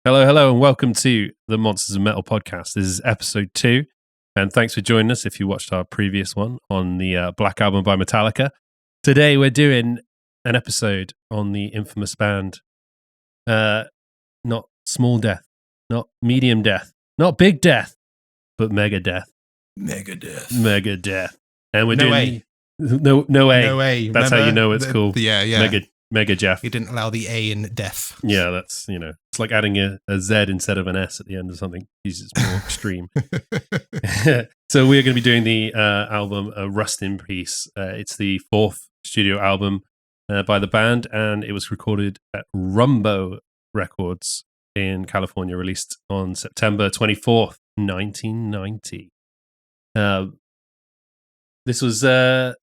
Hello, and welcome to the Monsters of Metal podcast. This is episode 2, and thanks for joining us if you watched our previous one on the Black Album by Metallica. Today we're doing an episode on the infamous band, not Small Death, not Medium Death, not Big Death, but Megadeth. Megadeth. And we're doing... No A. No A. That's how you know it's cool. Yeah. Mega Jeff. You didn't allow the A in death. Yeah, that's, it's like adding a Z instead of an S at the end of something. It's more extreme. So we're going to be doing the album Rust in Peace. It's the 4th studio album by the band, and it was recorded at Rumbo Records in California, released on September 24th, 1990. This was the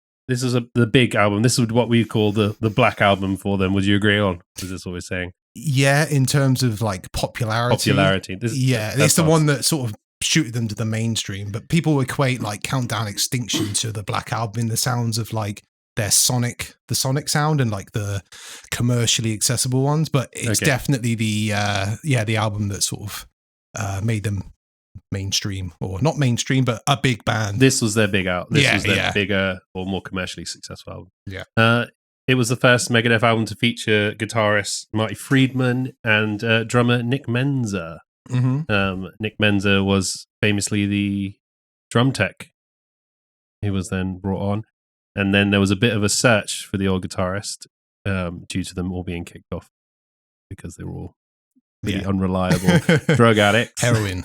big album. This is what we call the Black Album for them. Would you agree on? Is this what we're saying? Yeah, in terms of like popularity. It's the one that sort of shooted them to the mainstream. But people equate like Countdown Extinction to the Black Album in the sounds of like the sonic sound and like the commercially accessible ones. But it's definitely the album that sort of made them mainstream, or not mainstream, but a big band. This was their big album. This was their bigger or more commercially successful album. Yeah. It was the first Megadeth album to feature guitarist Marty Friedman and drummer Nick Menza. Mm-hmm. Nick Menza was famously the drum tech. He was then brought on, and then there was a bit of a search for the old guitarist due to them all being kicked off because they were all really unreliable drug addicts. Heroin.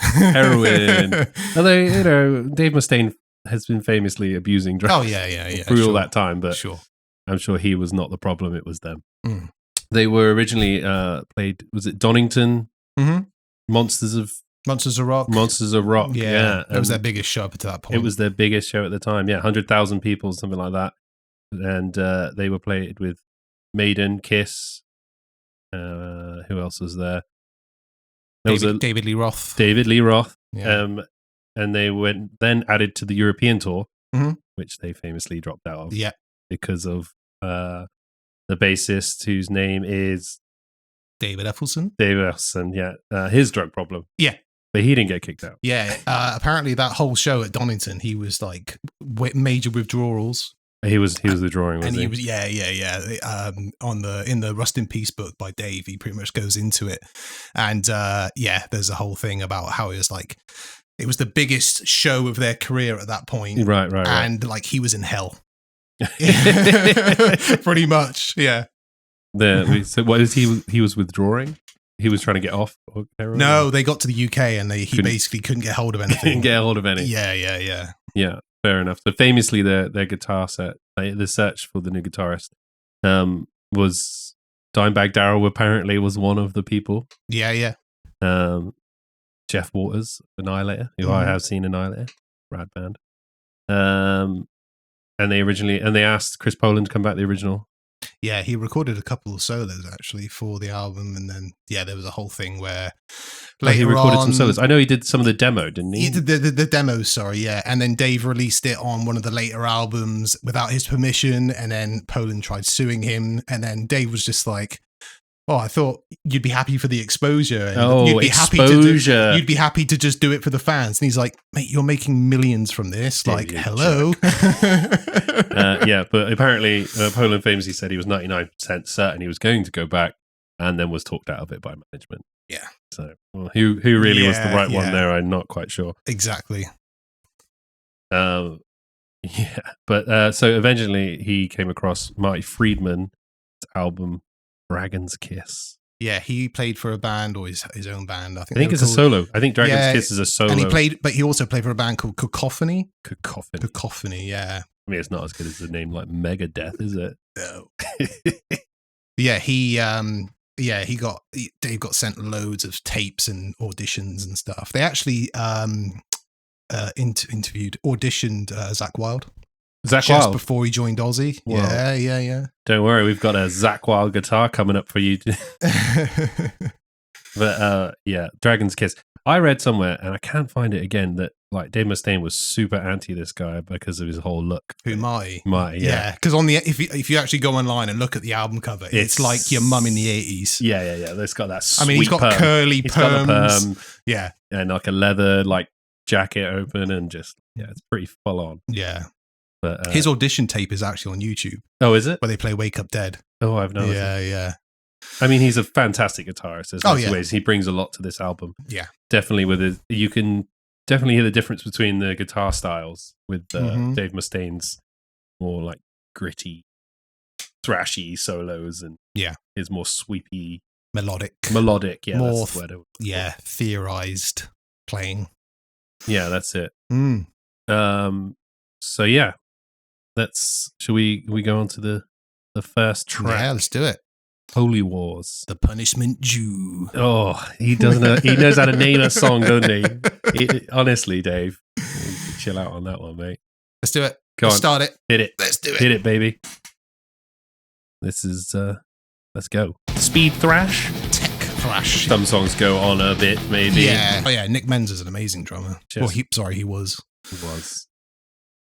Although, Dave Mustaine has been famously abusing drugs through all that time, but I'm sure he was not the problem, it was them. Mm. They were originally played, was it Donington? Mm-hmm. Monsters of Rock. Yeah. That was their biggest show up to that point. It was their biggest show at the time, 100,000 people, something like that. And they were played with Maiden, Kiss. Who else was there? David Lee Roth. Yeah. And they went then added to the European tour, which they famously dropped out of. Yeah. Because of the bassist whose name is David Ellefson. His drug problem. Yeah. But he didn't get kicked out. Yeah. Apparently that whole show at Donington, he was like major withdrawals. He was withdrawing, wasn't he? Was in the Rust in Peace book by Dave, he pretty much goes into it, and there's a whole thing about how it was like it was the biggest show of their career at that point, right, and like he was in hell, pretty much, yeah. So what is he? He was withdrawing. He was trying to get off heroin? No, they got to the UK and he basically couldn't get hold of anything. Couldn't get hold of any. Yeah. Fair enough. So famously, their guitar set, the search for the new guitarist, was Dimebag Darrell. Apparently, was one of the people. Yeah. Jeff Waters, Annihilator, who I have seen Annihilator, rad band. And they asked Chris Poland to come back the original. Yeah, he recorded a couple of solos actually for the album, and then there was a whole thing where he recorded some solos. I know he did some of the demo, didn't he? He did the demos, sorry, yeah. And then Dave released it on one of the later albums without his permission, and then Poland tried suing him, and then Dave was just like, "Oh, I thought you'd be happy for the exposure. And you'd be exposure. You'd be happy to just do it for the fans." And he's like, "Mate, you're making millions from this. Like, hello." But apparently Poland famously said he was 99% certain he was going to go back, and then was talked out of it by management. Yeah. So who really was the right one there? I'm not quite sure. Exactly. But so eventually he came across Marty Friedman's album Dragon's Kiss. Yeah, he played for a band or his own band. I think it's a solo. I think Dragon's Kiss is a solo. And he also played for a band called Cacophony. Cacophony, yeah. I mean, it's not as good as the name like Megadeth, is it? No. Dave got sent loads of tapes and auditions and stuff. They actually auditioned Zakk Wylde. Just before he joined Ozzy. Whoa. Yeah. Don't worry, we've got a Zakk Wylde guitar coming up for you. But Dragon's Kiss. I read somewhere, and I can't find it again, that like Dave Mustaine was super anti this guy because of his whole look. Who, Marty? Marty, yeah. Because on the if you actually go online and look at the album cover, it's like your mum in the 80s. Yeah. It's got that sweet he's got perm. curly He's perms. got the perm, yeah. And like a leather like jacket open, and just, it's pretty full on. Yeah. But his audition tape is actually on YouTube. Oh, is it? Where they play Wake Up Dead. Oh, I've noticed. Yeah. I mean, he's a fantastic guitarist. There's lots of yeah. ways. He brings a lot to this album. Yeah. Definitely you can definitely hear the difference between the guitar styles with Dave Mustaine's more like gritty, thrashy solos, and his more sweepy, melodic. Yeah, more that's the word. Theorized playing. Yeah, that's it. Mm. So yeah, should we go on to the first track? Yeah, let's do it. Holy Wars. The Punishment Jew. Oh, he doesn't know. He knows how to name a song, doesn't he? Honestly, Dave, chill out on that one, mate. Let's do it. Let's start it. Hit it. Let's do it. Hit it, baby. This is let's go. Speed thrash. Tech thrash. Some songs go on a bit, maybe. Yeah. Oh yeah, Nick Menza's an amazing drummer. Well, he was. He was.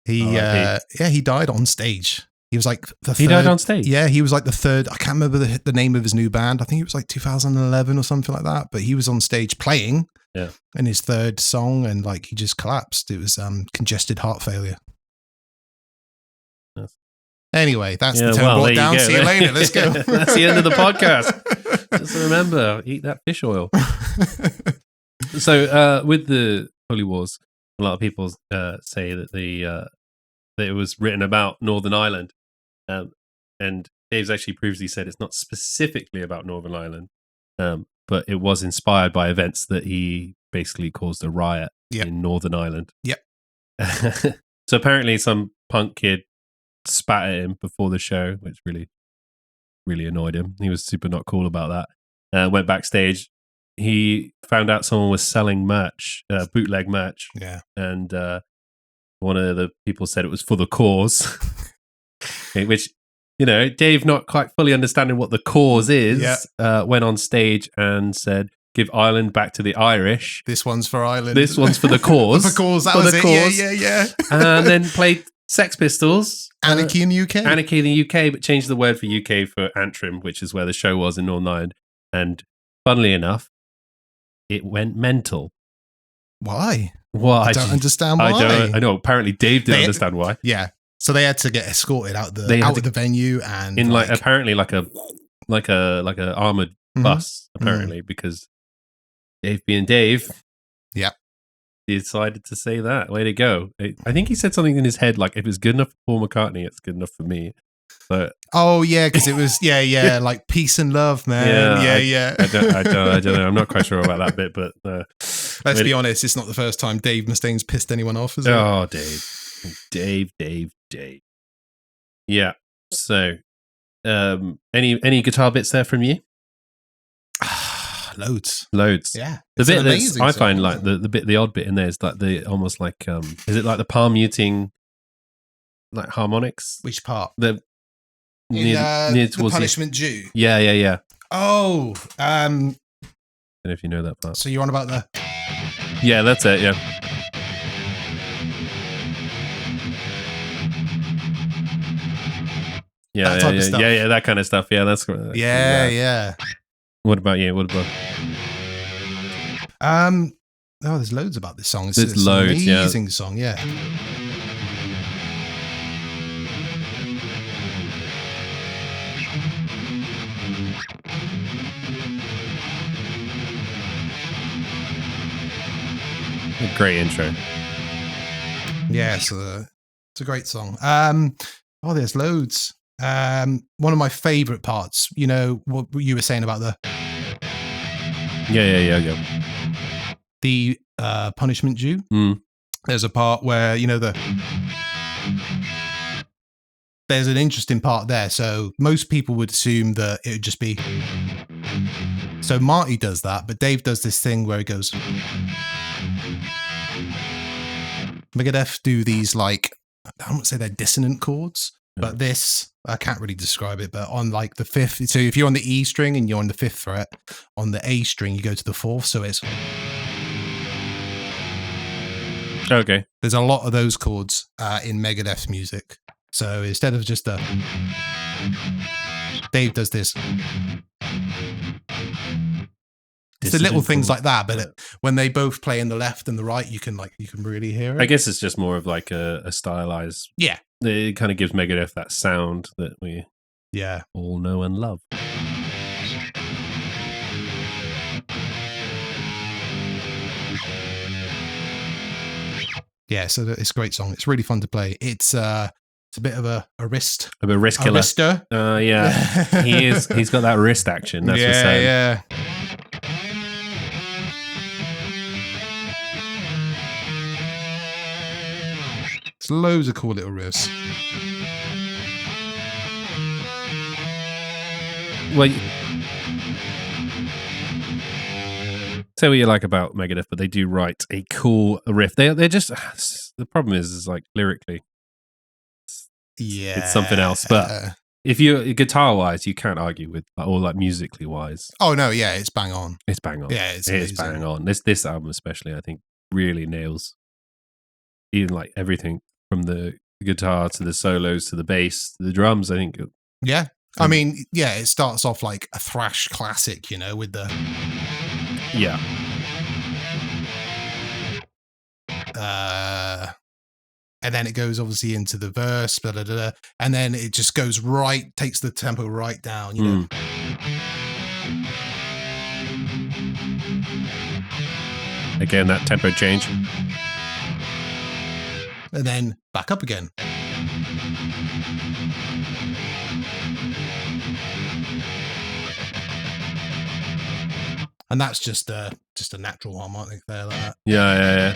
He died on stage. He was like the third. He died on stage? Yeah, he was like the third. I can't remember the name of his new band. I think it was like 2011 or something like that. But he was on stage playing in his third song, and like he just collapsed. It was congested heart failure. Yes. Anyway, that's the tone brought down. See you later. Let's go. That's the end of the podcast. Just remember, eat that fish oil. So with the Holy Wars, a lot of people say that that it was written about Northern Ireland. And Dave's actually previously said it's not specifically about Northern Ireland, but it was inspired by events that he basically caused a riot in Northern Ireland. Yep. So apparently some punk kid spat at him before the show, which really, really annoyed him. He was super not cool about that. Went backstage. He found out someone was selling merch, bootleg merch. Yeah. And one of the people said it was for the cause. Which, Dave, not quite fully understanding what the cause is, went on stage and said, "Give Ireland back to the Irish. This one's for Ireland. This one's for the cause." For the cause, that was it. Cause. Yeah. And then played Sex Pistols. Anarchy in the UK. Anarchy in the UK, but changed the word for UK for Antrim, which is where the show was in Northern Ireland. And funnily enough, it went mental. Why? Well, I don't understand why. I know. Apparently, Dave didn't understand why. Yeah. So they had to get escorted out of the venue, and in apparently like a armored bus, apparently, because Dave being Dave, he decided to say that. Way to go! I think he said something in his head like, "If it's good enough for Paul McCartney, it's good enough for me." But because it was like peace and love, man. Yeah. I don't know. I'm not quite sure about that bit, but let's be honest, it's not the first time Dave Mustaine's pissed anyone off, is it? Oh, Dave. Yeah. So, any guitar bits there from you? Loads. Yeah. The bit that I find like the odd bit in there is like the almost like is it like the palm muting like harmonics? Which part? Near towards the Punishment Jew. Yeah. Oh, I don't know if you know that part. So you're on about the? Yeah, that's it. Yeah. Yeah, that kind of stuff. Yeah, that's yeah. What about you? There's loads about this song. There's loads. Amazing song. Yeah. A great intro. Yeah, it's a great song. There's loads. One of my favorite parts, what you were saying about the the Punishment Jew. There's a part where there's an interesting part there. So most people would assume that it would just be, so Marty does that, but Dave does this thing where he goes, Megadeth do these like, I won't say they're dissonant chords, but this, I can't really describe it, but on like the fifth, so if you're on the E string and you're on the fifth fret, on the A string, you go to the fourth, so it's, Okay. There's a lot of those chords in Megadeth music. So instead of just Dave does this. It's the little things like that, but when they both play in the left and the right, you can really hear it. I guess it's just more of like a stylized. Yeah. It kind of gives Megadeth that sound that we all know and love. Yeah, so it's a great song. It's really fun to play. It's a bit of a wrist. A wrist killer. A wrister. Yeah. He's got that wrist action. That's for saying. Yeah. It's loads of cool little riffs. Well, say what you like about Megadeth, but they do write a cool riff. They're just the problem is like lyrically, it's something else. But if you guitar wise, you can't argue with or like musically wise. Oh no, yeah, it's bang on. It's bang on. Yeah, it's bang on. This album especially, I think, really nails even like everything from the guitar to the solos to the bass to the drums. I think. Yeah. I mean, yeah, it starts off like a thrash classic, with the... Yeah. And then it goes obviously into the verse, blah, blah, blah, blah, and then it just goes takes the tempo right down, Again, that tempo change. And then back up again. And that's just a natural harmonic there, like that. Yeah.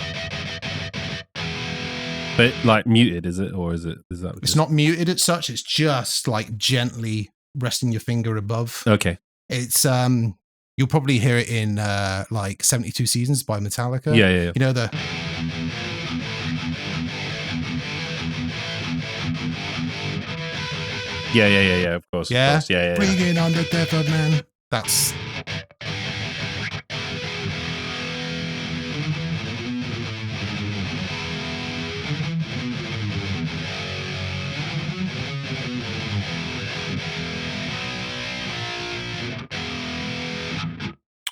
But like muted, is it, or is that? It's not muted as such. It's just like gently resting your finger above. Okay. It's you'll probably hear it in like 72 Seasons by Metallica. Yeah. You know the. Yeah. Of course. Yeah. Of course. Yeah. Bringing on the devil, man. That's.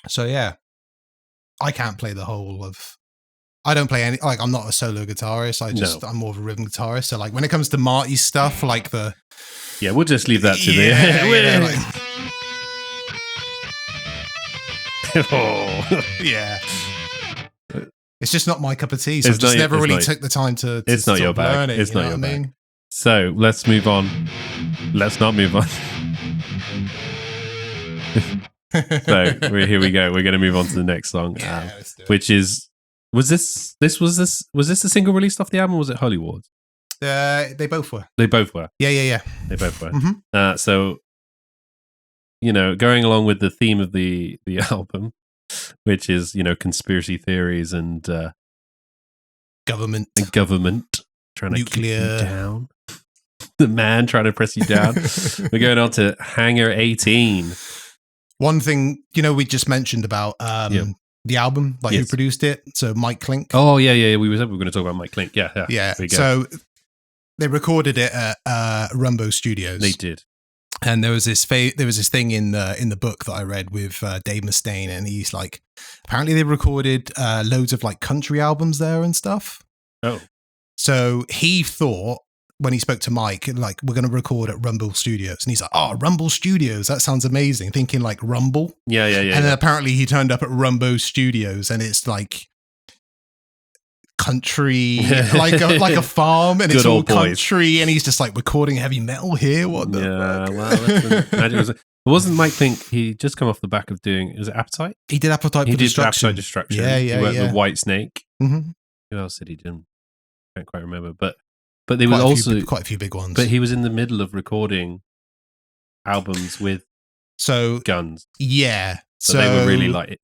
So yeah, I can't play the whole of. I don't play any. Like I'm not a solo guitarist. I'm more of a rhythm guitarist. So like when it comes to Marty's stuff, like the. Yeah, we'll just leave that to yeah. It's just not my cup of tea. So I just never really took the time to it's not your bag. It's not your bag. So let's move on. Let's not move on. So here we go. We're going to move on to the next song, which is was this the single released off the album? Or was it Holy Wars? They both were. They both were. Yeah. They both were. Mm-hmm. So going along with the theme of the album, which is conspiracy theories and government trying nuclear to keep you down. The man trying to press you down. We're going on to Hangar 18. One thing, we just mentioned about the album, like who produced it. So Mike Klink. Oh, yeah. We were going to talk about Mike Klink. Yeah. So they recorded it at Rumbo Studios. They did. And there was this thing in the book that I read with Dave Mustaine, and he's like, apparently they recorded loads of like country albums there and stuff. Oh. So he thought, when he spoke to Mike, like, we're going to record at Rumble Studios. And he's like, oh, Rumble Studios, that sounds amazing. Thinking like Rumble. Yeah. And then apparently he turned up at Rumbo Studios, and it's like country, like a farm, and it's all country. And he's just like, recording heavy metal here? What the fuck? Well, it wasn't Mike Klink. He just come off the back of doing, was it Appetite? He did Appetite for Destruction. Appetite Destruction. Yeah. He worked with White Snake. Mm-hmm. Who else did he do? I can't quite remember, but there was also quite a few big ones. But he was in the middle of recording albums with Guns. Yeah. So they were really like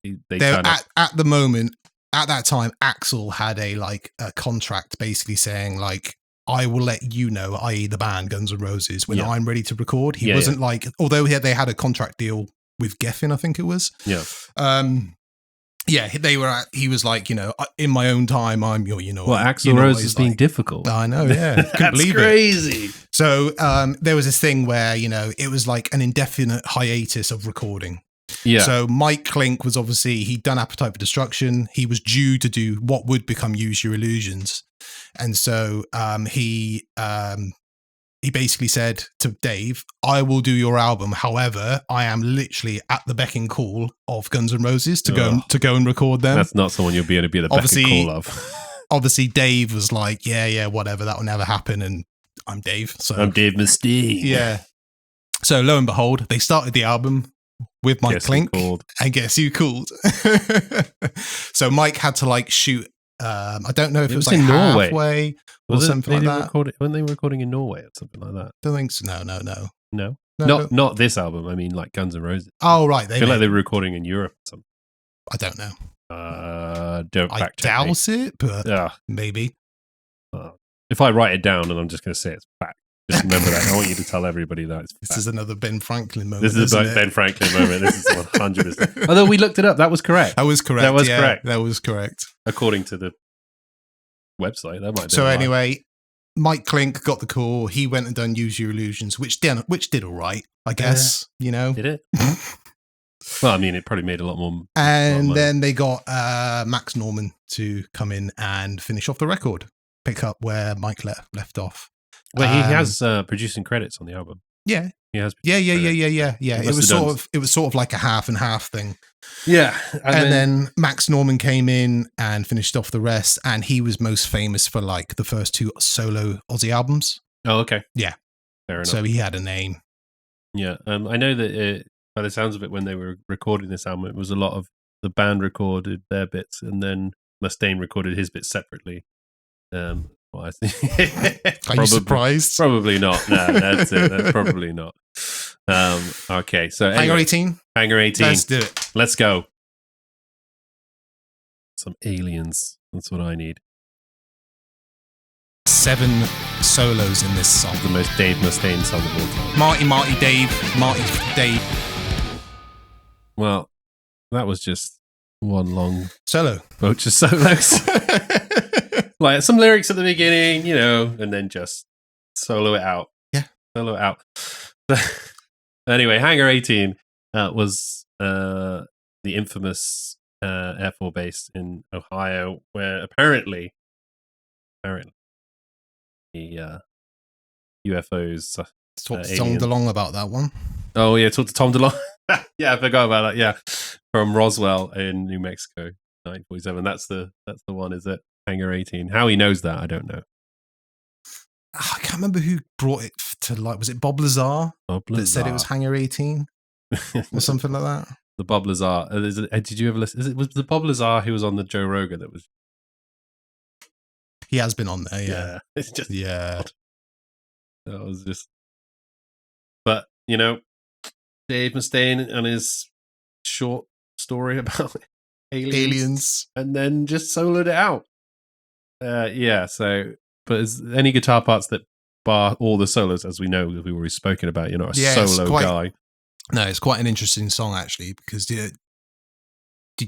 at the moment, at that time, Axl had a contract basically saying like, I will let you know, i.e. the band Guns N' Roses, when I'm ready to record. He wasn't like, although they had a contract deal with Geffen, I think it was. Yeah. Yeah, he was like, in my own time, I'm your, Well, Axl Rose is being difficult. I know, yeah. Couldn't believe crazy. It. So there was this thing where, it was like an indefinite hiatus of recording. Yeah. So Mike Klink was obviously, he'd done Appetite for Destruction. He was due to do what would become Use Your Illusions. And so he basically said to Dave, I will do your album. However, I am literally at the beck and call of Guns N' Roses to go and record them. That's not someone you'll be able to be at the beck and call of. Obviously, Dave was like, yeah, whatever. That will never happen. And I'm Dave. So I'm Dave Mustaine. Yeah. So lo and behold, they started the album with Mike Klink. And guess who called? So Mike had to shoot. I don't know if it was in Norway. Halfway or something like that. When they were recording in Norway or something like that. Don't think so. No. Not this album. I mean, like Guns N' Roses. Oh, right. I feel like they were recording in Europe or something. I don't know. Don't I doubt it, but maybe. If I write it down and I'm just going to say it's fact, just remember that. I want you to tell everybody that it's fact. This is another Ben Franklin moment. This is a Ben Franklin moment. This is 100%. Although we looked it up, that was correct. That was correct. That was correct. According to the website, that might be. So anyway, Mike Klink got the call. He went and done Use Your Illusions, which did all right, I guess. Did it? Well, I mean, it probably made a lot more. And then they got Max Norman to come in and finish off the record, pick up where Mike left off. Well, he has producing credits on the album. Yeah. He has. Yeah. It was sort of like a half and half thing. Yeah. And then Max Norman came in and finished off the rest, and he was most famous for the first two solo Ozzy albums. Oh, okay. Yeah. Fair enough. So he had a name. Yeah. I know that by the sounds of it, when they were recording this album, it was a lot of the band recorded their bits, and then Mustaine recorded his bits separately. Well, I think Are you surprised? Probably not. No, that's it. That's probably not. Okay, so Hangar 18. Hangar 18. Let's do it. Let's go. Some aliens. That's what I need. 7 solos in this song. The most Dave Mustaine song of all time. Marty, Dave. Well, that was just one long solo. Bunch of solos. Like some lyrics at the beginning, and then just solo it out. Yeah. Solo it out. Anyway, Hangar 18 was the infamous Air Force base in Ohio, where apparently the UFOs talked to Tom DeLonge about that one. Oh, yeah, talked to Tom DeLonge. Yeah, I forgot about that. Yeah, from Roswell in New Mexico, 1947. That's the one, is it? Hangar 18. How he knows that, I don't know. I can't remember who brought it to was it Bob Lazar? That said it was Hangar 18 or something like that. The Bob Lazar. Did you ever listen? Was the Bob Lazar who was on the Joe Rogan that was? He has been on there, yeah. It's just odd. That was just. But Dave Mustaine and his short story about aliens, and then just soloed it out. So, but is any guitar parts that bar all the solos, as we know, we've already spoken about, you're not a solo guy. No, it's quite an interesting song, actually, because did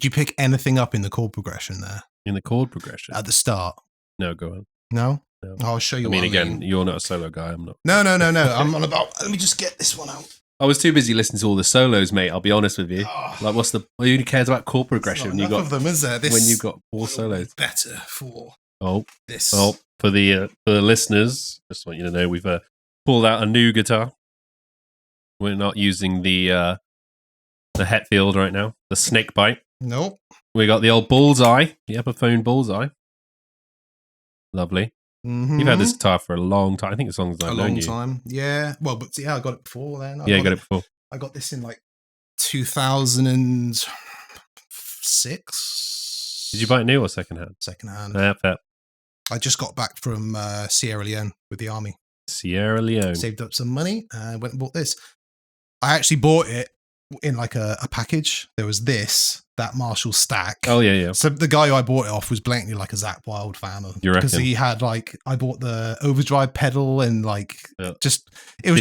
you pick anything up in the chord progression there? In the chord progression? At the start? No, go on. No? I'll show you I mean, again, you're not a solo guy, I'm not. No. I'm on about, let me just get this one out. I was too busy listening to all the solos, mate. I'll be honest with you. Who cares about chord progression? When you got of them, is there? When you've got 4 solos. Better for this. Oh, for the listeners, just want you to know we've pulled out a new guitar. We're not using the Hetfield right now, the Snakebyte. Nope. We got the old Bullseye, the Epiphone Bullseye. Lovely. Mm-hmm. You've had this guitar for a long time. I think as long as I've known you. A long time. Yeah. Well, but I got it before then. You got it before. I got this in 2006. Did you buy it new or secondhand? Secondhand. Yeah, fair. I just got back from Sierra Leone with the army. Sierra Leone. Saved up some money and went and bought this. I actually bought it in a package. There was that Marshall stack. Oh, yeah. So the guy who I bought it off was blatantly a Zakk Wylde fan. Because he had I bought the overdrive pedal and it was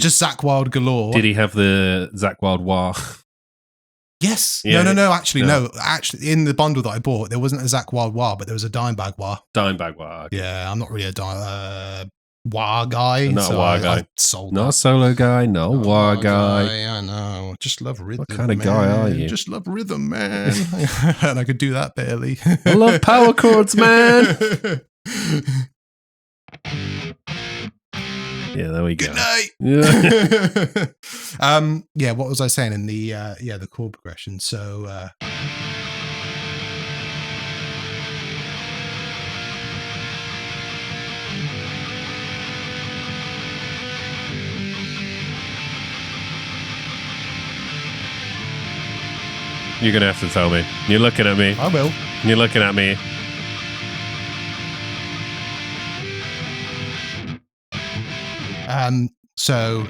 just Zakk Wylde galore. Did he have the Zakk Wylde wah? Yes. Yeah, no. Actually, no. Actually, in the bundle that I bought, there wasn't a Zakk Wylde wah, but there was a Dimebag wah. Dimebag wah. Okay. Yeah, I'm not really a wah guy. Not a wah guy. I sold not that. a solo guy. Not a wah guy. I know. Just love rhythm. What kind of guy are you? Just love rhythm, man. And I could do that barely. I love power chords, man. Yeah, there we go. Good night. Yeah. What was I saying in the the chord progression? So you're gonna have to tell me. You're looking at me. I will. You're looking at me. So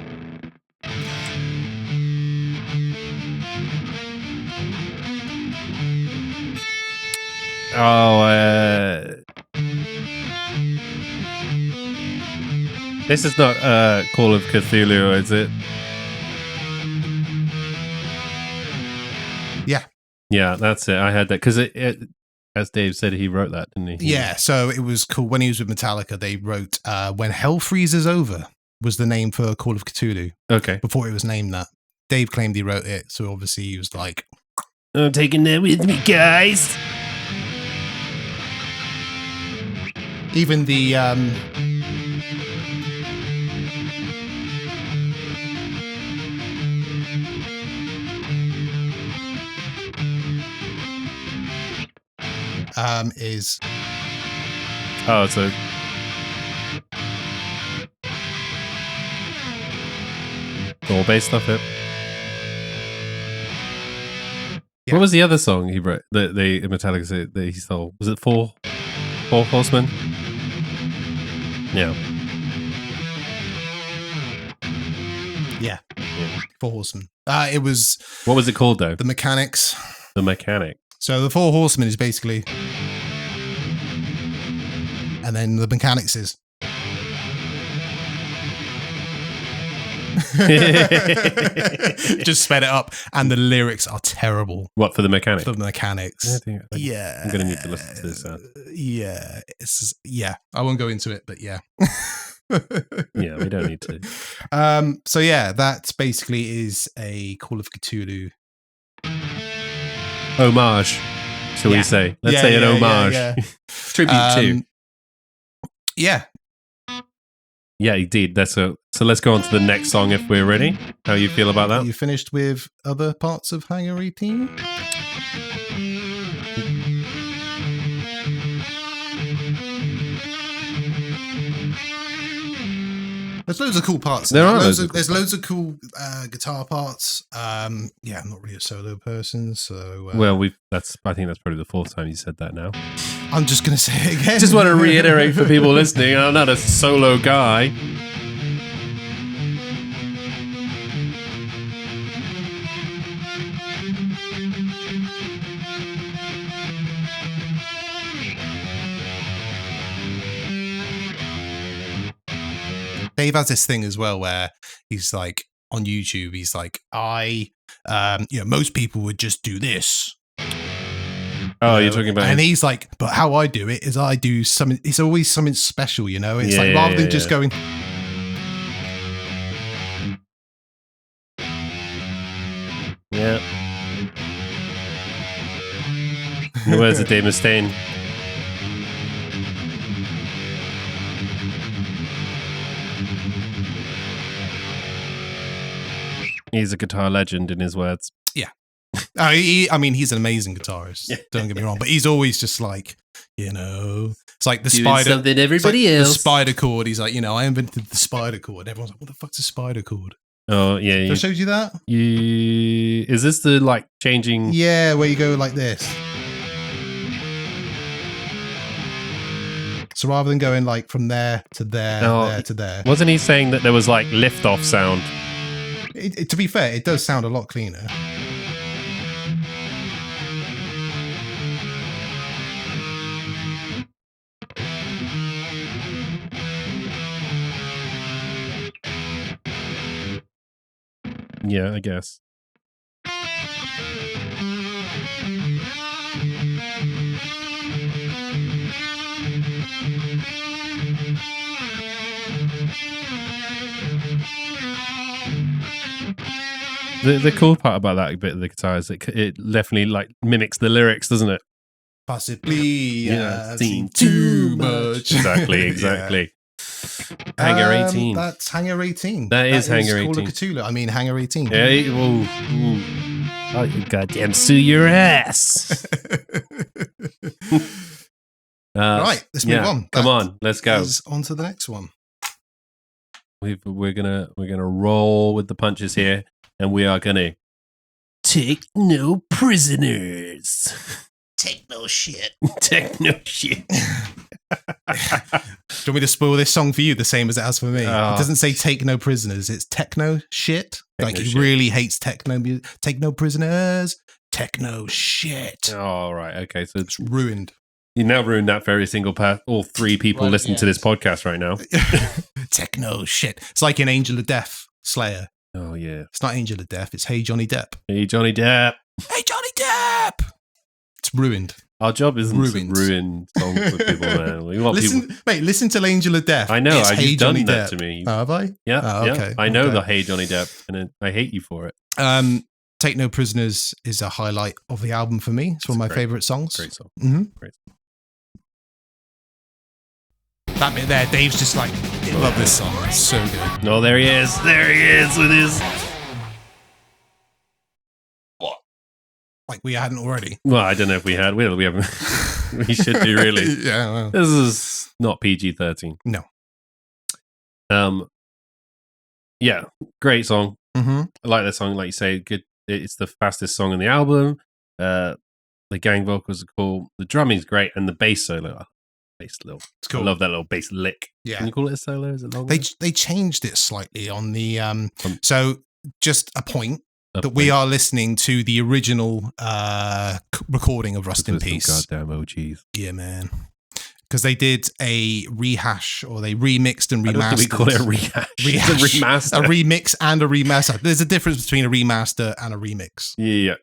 this is not Call of Cthulhu, is it? Yeah, that's it. I had that because it, as Dave said, he wrote that, didn't he? Yeah, so it was cool. When he was with Metallica, they wrote When Hell Freezes Over was the name for Call of Cthulhu. Okay. Before it was named that. Dave claimed he wrote it, so obviously he was like, I'm taking that with me, guys. Even the is so all based stuff. It. Yeah. What was the other song he wrote? The Metallica said that he stole. Was it Four Horsemen? Yeah. Yeah. Four Horsemen. It was. What was it called though? The Mechanics. The Mechanic. So the Four Horsemen is basically, and then the Mechanics is. Just sped it up, and the lyrics are terrible. What, for the Mechanic? For the Mechanics. Yeah. I'm going to need to listen to this. Yeah. I won't go into it, but yeah. Yeah, we don't need to. So yeah, that basically is a Call of Cthulhu homage, shall we say? Let's say an homage. Tribute to. Yeah. Yeah, indeed. So let's go on to the next song if we're ready. How you feel about that? You finished with other parts of Hangar 18? There's loads of cool parts. There's loads of cool guitar parts. I'm not really a solo person, so I think that's probably the fourth time you said that now. I'm just gonna say it again. Just want to reiterate for people listening, I'm not a solo guy. Dave has this thing as well where he's like on YouTube, he's like, most people would just do this. Oh, you're talking about, and he's like, but how I do it is I do something. It's always something special, you know. It's like rather than just going. Yeah. In the words of Dave Mustaine. He's a guitar legend in his words. Yeah. He's an amazing guitarist. Yeah. Don't get me wrong, but he's always just like, it's like the doing spider. Something everybody else. The spider chord. He's like, I invented the spider chord. Everyone's like, what the fuck's a spider chord? Oh yeah. So I showed you that. Is this the like changing? Yeah, where you go like this. So rather than going like from there to there, there to there. Wasn't he saying that there was like lift off sound? To be fair, it does sound a lot cleaner. Yeah, I guess. The cool part about that bit of the guitar is it definitely like mimics the lyrics, doesn't it? Possibly, I've seen too much. Exactly. Hangar 18. That's Hangar 18. That is Hangar 18. Call of Cthulhu. I mean, Hangar 18. Yeah, oh, you goddamn sue your ass. Right, let's move on. Come on, let's go. On to the next one. We're gonna roll with the punches here, and we are gonna take no prisoners. Take no shit. Take no shit. Do you want me to spoil this song for you the same as it has for me? It doesn't say take no prisoners. It's techno shit. He really hates techno music. Take no prisoners. Techno shit. Oh, right. Okay. So it's ruined. You now ruined that for every single all three people listening to this podcast right now. Techno shit. It's like an Angel of Death Slayer. Oh, yeah. It's not Angel of Death. It's Hey Johnny Depp. Hey Johnny Depp. Hey Johnny Depp. It's ruined. Our job isn't to ruin songs for people, man. We want listen to Angel of Death. I know. It's You've done that to me. Have I? Yeah. Okay. I know the Hey Johnny Depp, and I hate you for it. Take No Prisoners is a highlight of the album for me. It's one of my favorite songs. Great song. Mm-hmm. Great song. That bit there, Dave's just like, I love this song. It's so good. No, there he is. There he is with his... What? Like we hadn't already? Well, I don't know if we had. We haven't. We should do, really. Yeah. Well. This is not PG-13. No. Yeah, great song. Mm-hmm. I like that song. Like you say, good. It's the fastest song on the album. The gang vocals are cool. The drumming's great, and the bass solo. It's cool. I love that little bass lick. Yeah. Can you call it a solo? Is it long? They changed it slightly on the so just a point that we are listening to the original recording of Rust in Peace. Goddamn OGs. Yeah, man. Because they did a rehash, or they remixed and remastered. I don't think we call it a rehash. It's a remaster. A remix and a remaster. There's a difference between a remaster and a remix. Yeah.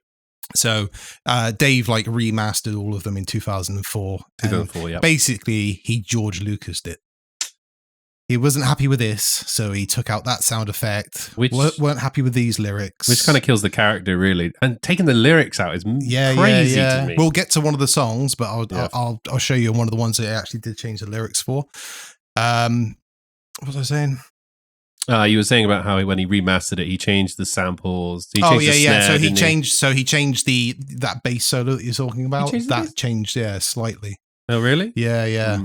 So Dave remastered all of them in 2004. 2004, yeah. Basically, he George Lucased it. He wasn't happy with this, so he took out that sound effect. Weren't happy with these lyrics. Which kind of kills the character, really. And taking the lyrics out is crazy to me. We'll get to one of the songs, but I'll show you one of the ones that I actually did change the lyrics for. What was I saying? You were saying about how when he remastered it, he changed the samples. He changed the snare, So he changed that bass solo that you're talking about. Changed, slightly. Oh, really? Yeah.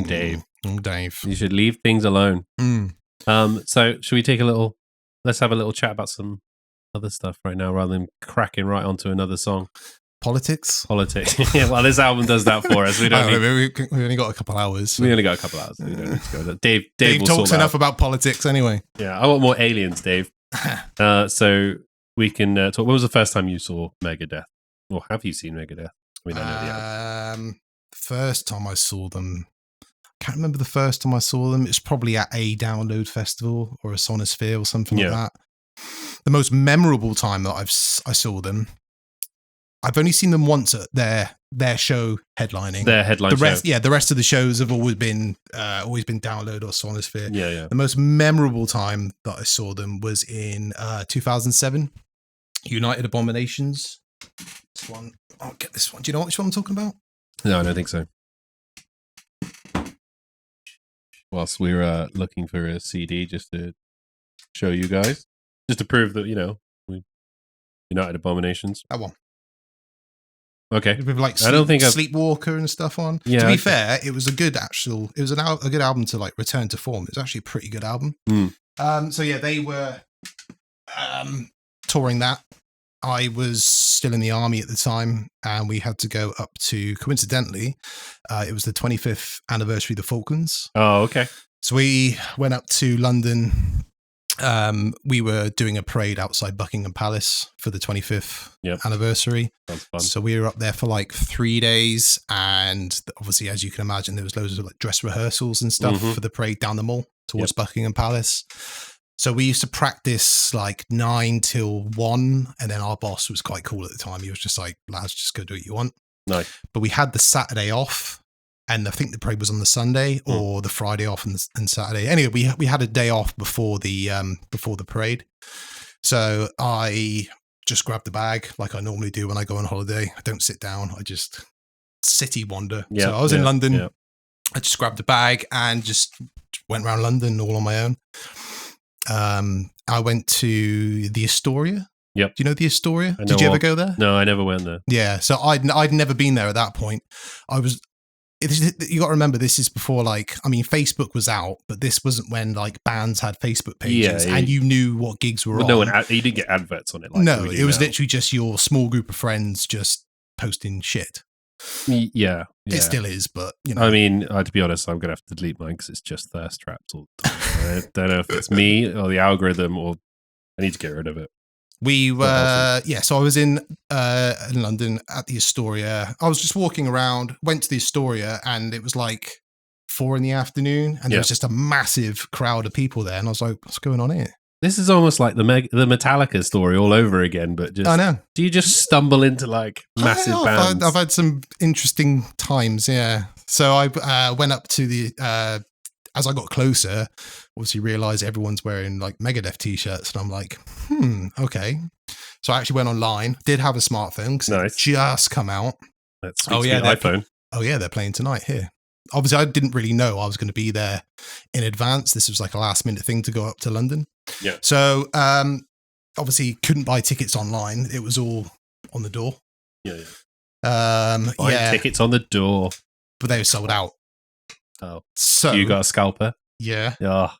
Dave. Dave. You should leave things alone. So should we take let's have a little chat about some other stuff right now rather than cracking right onto another song. Politics. Yeah, well, this album does that for us. We only got a couple hours. So. We only got a couple hours. We don't need to go there. Dave talks enough about politics anyway. Yeah, I want more aliens, Dave. So we can talk. When was the first time you saw Megadeth? Or have you seen Megadeth? We don't know the first time I saw them, I can't remember the first time I saw them. It's probably at a Download Festival or a Sonosphere or something like that. The most memorable time that I saw them, I've only seen them once at their show headlining. Their headline show. Yeah, the rest of the shows have always been Download or Sonosphere. Yeah. The most memorable time that I saw them was in 2007, United Abominations. This one, I'll get this one. Do you know which one I'm talking about? No, I don't think so. Whilst we're looking for a CD just to show you guys, just to prove that, United Abominations. That one. Okay. With Sleepwalker and stuff on. Yeah, to be fair, it was a good album to return to form. It was actually a pretty good album. They were touring that. I was still in the army at the time, and we had to go up to, coincidentally, it was the 25th anniversary of the Falklands. Oh, okay. So we went up to London. We were doing a parade outside Buckingham Palace for the 25th anniversary. That's fun. So we were up there for 3 days, and obviously, as you can imagine, there was loads of dress rehearsals and stuff for the parade down the mall towards Buckingham Palace. So we used to practice 9 till 1, and then our boss was quite cool at the time. He was just like, lads, just go do what you want. Nice. But we had the Saturday off, and I think the parade was on the Sunday or the Friday off and Saturday. Anyway, we had a day off before the parade. So I just grabbed the bag like I normally do when I go on holiday. I don't sit down. I just city wander. So I was in London. Yeah. I just grabbed the bag and just went around London all on my own. I went to the Astoria. Yep. Do you know the Astoria? Did you ever go there? No, I never went there. Yeah. So I'd never been there at that point. You got to remember, this is before, like, I mean, Facebook was out, but this wasn't when like bands had Facebook pages and you knew what gigs were on. No one, you didn't get adverts on it. Like no, it was literally just your small group of friends just posting shit. Yeah. It still is, but you know. I mean, to be honest, I'm gonna have to delete mine because it's just thirst traps all the time. I don't know if it's me or the algorithm, or I need to get rid of it. We were, so I was in London at the Astoria. I was just walking around, went to the Astoria, and it was like 4 PM, and there was just a massive crowd of people there. And I was like, what's going on here? This is almost like the Metallica story all over again, but just, I know. Do you just stumble into like massive bands? I've had some interesting times, yeah. So I went up to the, as I got closer, obviously realized everyone's wearing like Megadeth t-shirts, and I'm like, okay. So I actually went online, did have a smartphone because it just come out. That's iPhone. They're playing tonight here. Obviously, I didn't really know I was going to be there in advance. This was like a last minute thing to go up to London. Yeah. So obviously couldn't buy tickets online. It was all on the door. Yeah. Yeah. Tickets on the door. But they were sold out. Oh. So you got a scalper? Yeah. Yeah.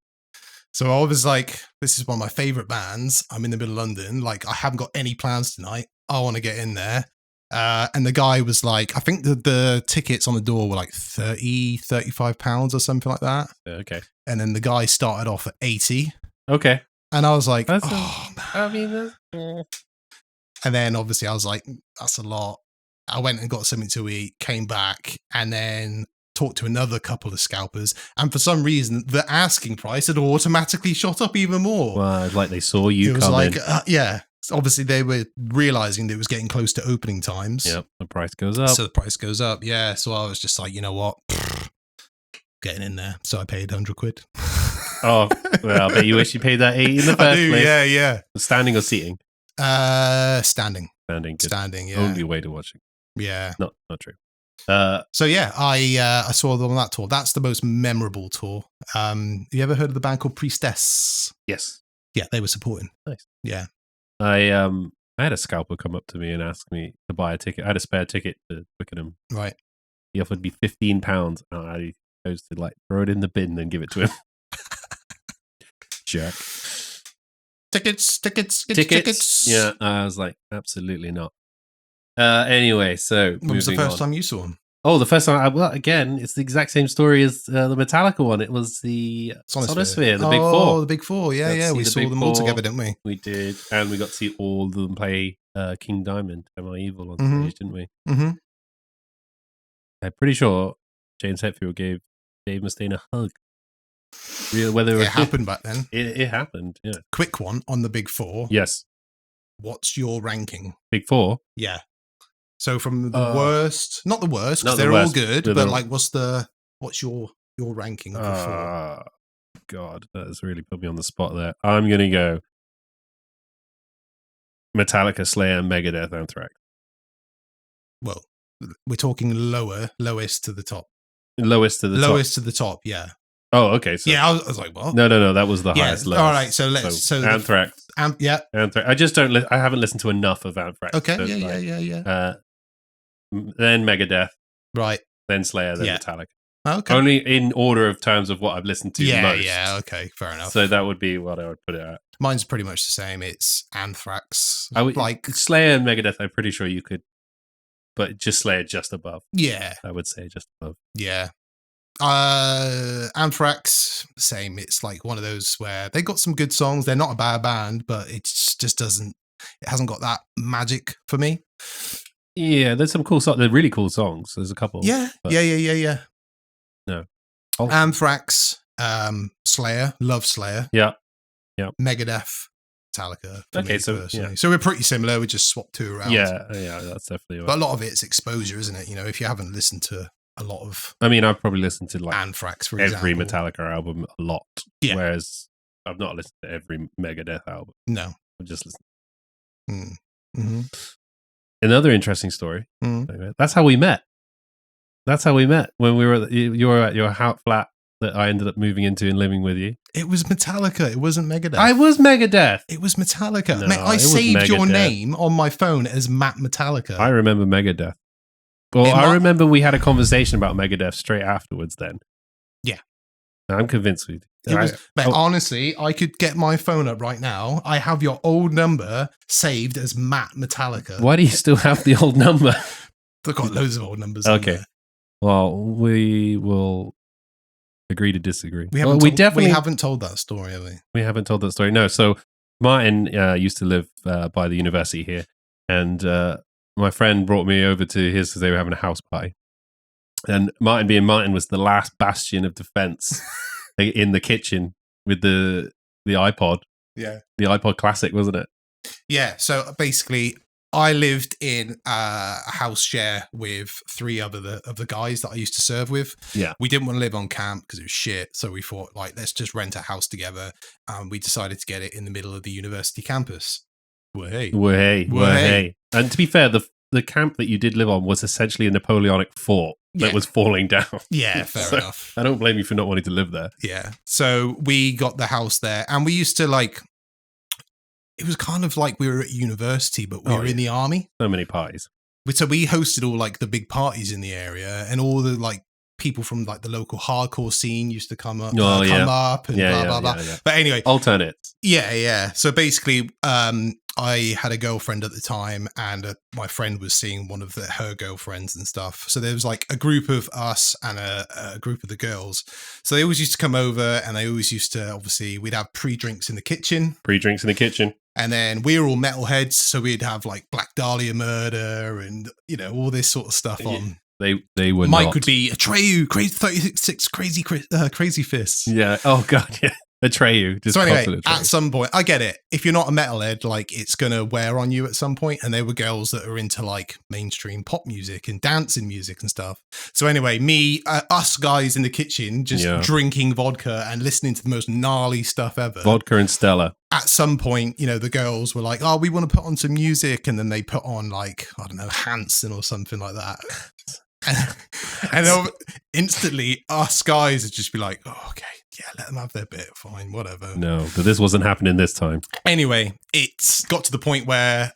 So I was like, this is one of my favorite bands. I'm in the middle of London. Like, I haven't got any plans tonight. I want to get in there. And the guy was like, I think the tickets on the door were like £35 or something like that. Okay. And then the guy started off at 80. Okay. And I was like, man. I mean, And then obviously I was like, that's a lot. I went and got something to eat, came back, and then talked to another couple of scalpers. And for some reason, the asking price had automatically shot up even more. Well, like they saw you come in. It was like, yeah. Obviously, they were realizing that it was getting close to opening times. Yep, the price goes up. So the price goes up, yeah. So I was just like, you know what? Getting in there. So I paid £100. Oh, well, I bet you wish you paid that 80 in the first place. Yeah. Standing or seating? Standing. Standing, good. Standing, yeah. Only way to watch it. Yeah. Not true. So yeah, I saw them on that tour. That's the most memorable tour. You ever heard of the band called Priestess? Yes. Yeah, they were supporting. Nice. Yeah. I had a scalper come up to me and ask me to buy a ticket. I had a spare ticket to Twickenham. Right. He offered me £15, and I chose to like throw it in the bin and give it to him. Jerk. Tickets. Yeah, I was like, absolutely not. Anyway, so when was the first time you saw him? Oh, the first time. Well, again, it's the exact same story as the Metallica one. It was the Solidified, the Big Four. Oh, the Big Four. Yeah. We saw them all together, didn't we? We did, and we got to see all of them play King Diamond, Am I Evil on stage, didn't we? Mm-hmm. I'm pretty sure James Hetfield gave Dave Mustaine a hug. Whether it happened back then. It happened, yeah. Quick one on the Big Four. Yes. What's your ranking? Big Four? Yeah. So from the worst, not the worst, because they're all good, but like, what's your ranking of the four? God, that has really put me on the spot there. I'm going to go Metallica, Slayer, Megadeth, Anthrax. Well, we're talking lowest to the top. Lowest to the top, yeah. Oh, okay. So, yeah, I was like, what? No, that was the highest. All right, so let's Anthrax. Anthrax. I just don't. I haven't listened to enough of Anthrax. Okay, yeah. Then Megadeth, right? Then Slayer, then Metallica. Okay. Only in order of terms of what I've listened to most. Yeah. Okay, fair enough. So that would be what I would put it at. Mine's pretty much the same. It's Anthrax. I would like Slayer and Megadeth. I'm pretty sure you could, but just Slayer just above. Yeah, I would say just above. Yeah. Anthrax, same. It's like one of those where they got some good songs. They're not a bad band, but it just doesn't. It hasn't got that magic for me. Yeah, there's some cool songs. They're really cool songs. There's a couple. Yeah. No. Anthrax, Slayer, love Slayer. Yeah. Megadeth, Metallica. Okay, so we're pretty similar. We just swapped two around. Yeah, that's definitely right. But a lot of it's exposure, isn't it? You know, if you haven't listened to a lot of, I mean, I've probably listened to like Anthrax, for every example. Metallica album a lot. Yeah. Whereas I've not listened to every Megadeth album. No. We'll just listen. Mm-hmm. Another interesting story. That's how we met. When we were you were at your flat that I ended up moving into and living with you. It was Metallica. It wasn't Megadeth. I was Megadeth. It was Metallica. No, Mate, I saved your name on my phone as Matt Metallica. I remember Megadeth. Well, I remember we had a conversation about Megadeth straight afterwards then. Yeah. I'm convinced we did. Honestly, I could get my phone up right now. I have your old number saved as Matt Metallica. Why do you still have the old number? I've got loads of old numbers. Okay. Well, we will agree to disagree. We haven't told that story, have we? We haven't told that story. No. So Martyn used to live by the university here, and my friend brought me over to his because they were having a house party. And Martyn, being Martyn, was the last bastion of defense in the kitchen with the iPod. Yeah. The iPod Classic, wasn't it? Yeah. So basically, I lived in a house share with 3 of the guys that I used to serve with. Yeah. We didn't want to live on camp because it was shit. So we thought, like, let's just rent a house together. And we decided to get it in the middle of the university campus. Hey. And to be fair, the camp that you did live on was essentially a Napoleonic fort that was falling down. Yeah, fair enough. I don't blame you for not wanting to live there. Yeah. So we got the house there, and we used to, like, it was kind of like we were at university, but we were in the army. So many parties. So we hosted all, like, the big parties in the area, and all the, like, people from, like, the local hardcore scene used to come up and blah, blah, blah. Yeah. But anyway. Alternates. Yeah. So basically, I had a girlfriend at the time, and my friend was seeing one of her girlfriends and stuff. So there was, like, a group of us and a group of the girls. So they always used to come over, and they always used to, obviously, we'd have pre-drinks in the kitchen. And then we were all metalheads, so we'd have, like, Black Dahlia Murder and, you know, all this sort of stuff on. They were Mike not. Would be Atreyu, Crazy 36, Crazy Fists. Yeah. Oh, God, yeah. Atreyu. So anyway, at some point, I get it. If you're not a metalhead, like, it's going to wear on you at some point. And there were girls that are into, like, mainstream pop music and dancing music and stuff. So anyway, us guys in the kitchen just drinking vodka and listening to the most gnarly stuff ever. Vodka and Stella. At some point, you know, the girls were like, oh, we want to put on some music. And then they put on, like, I don't know, Hanson or something like that. And instantly, us guys would just be like, oh, okay, yeah, let them have their bit, fine, whatever. No, but this wasn't happening this time. Anyway, it's got to the point where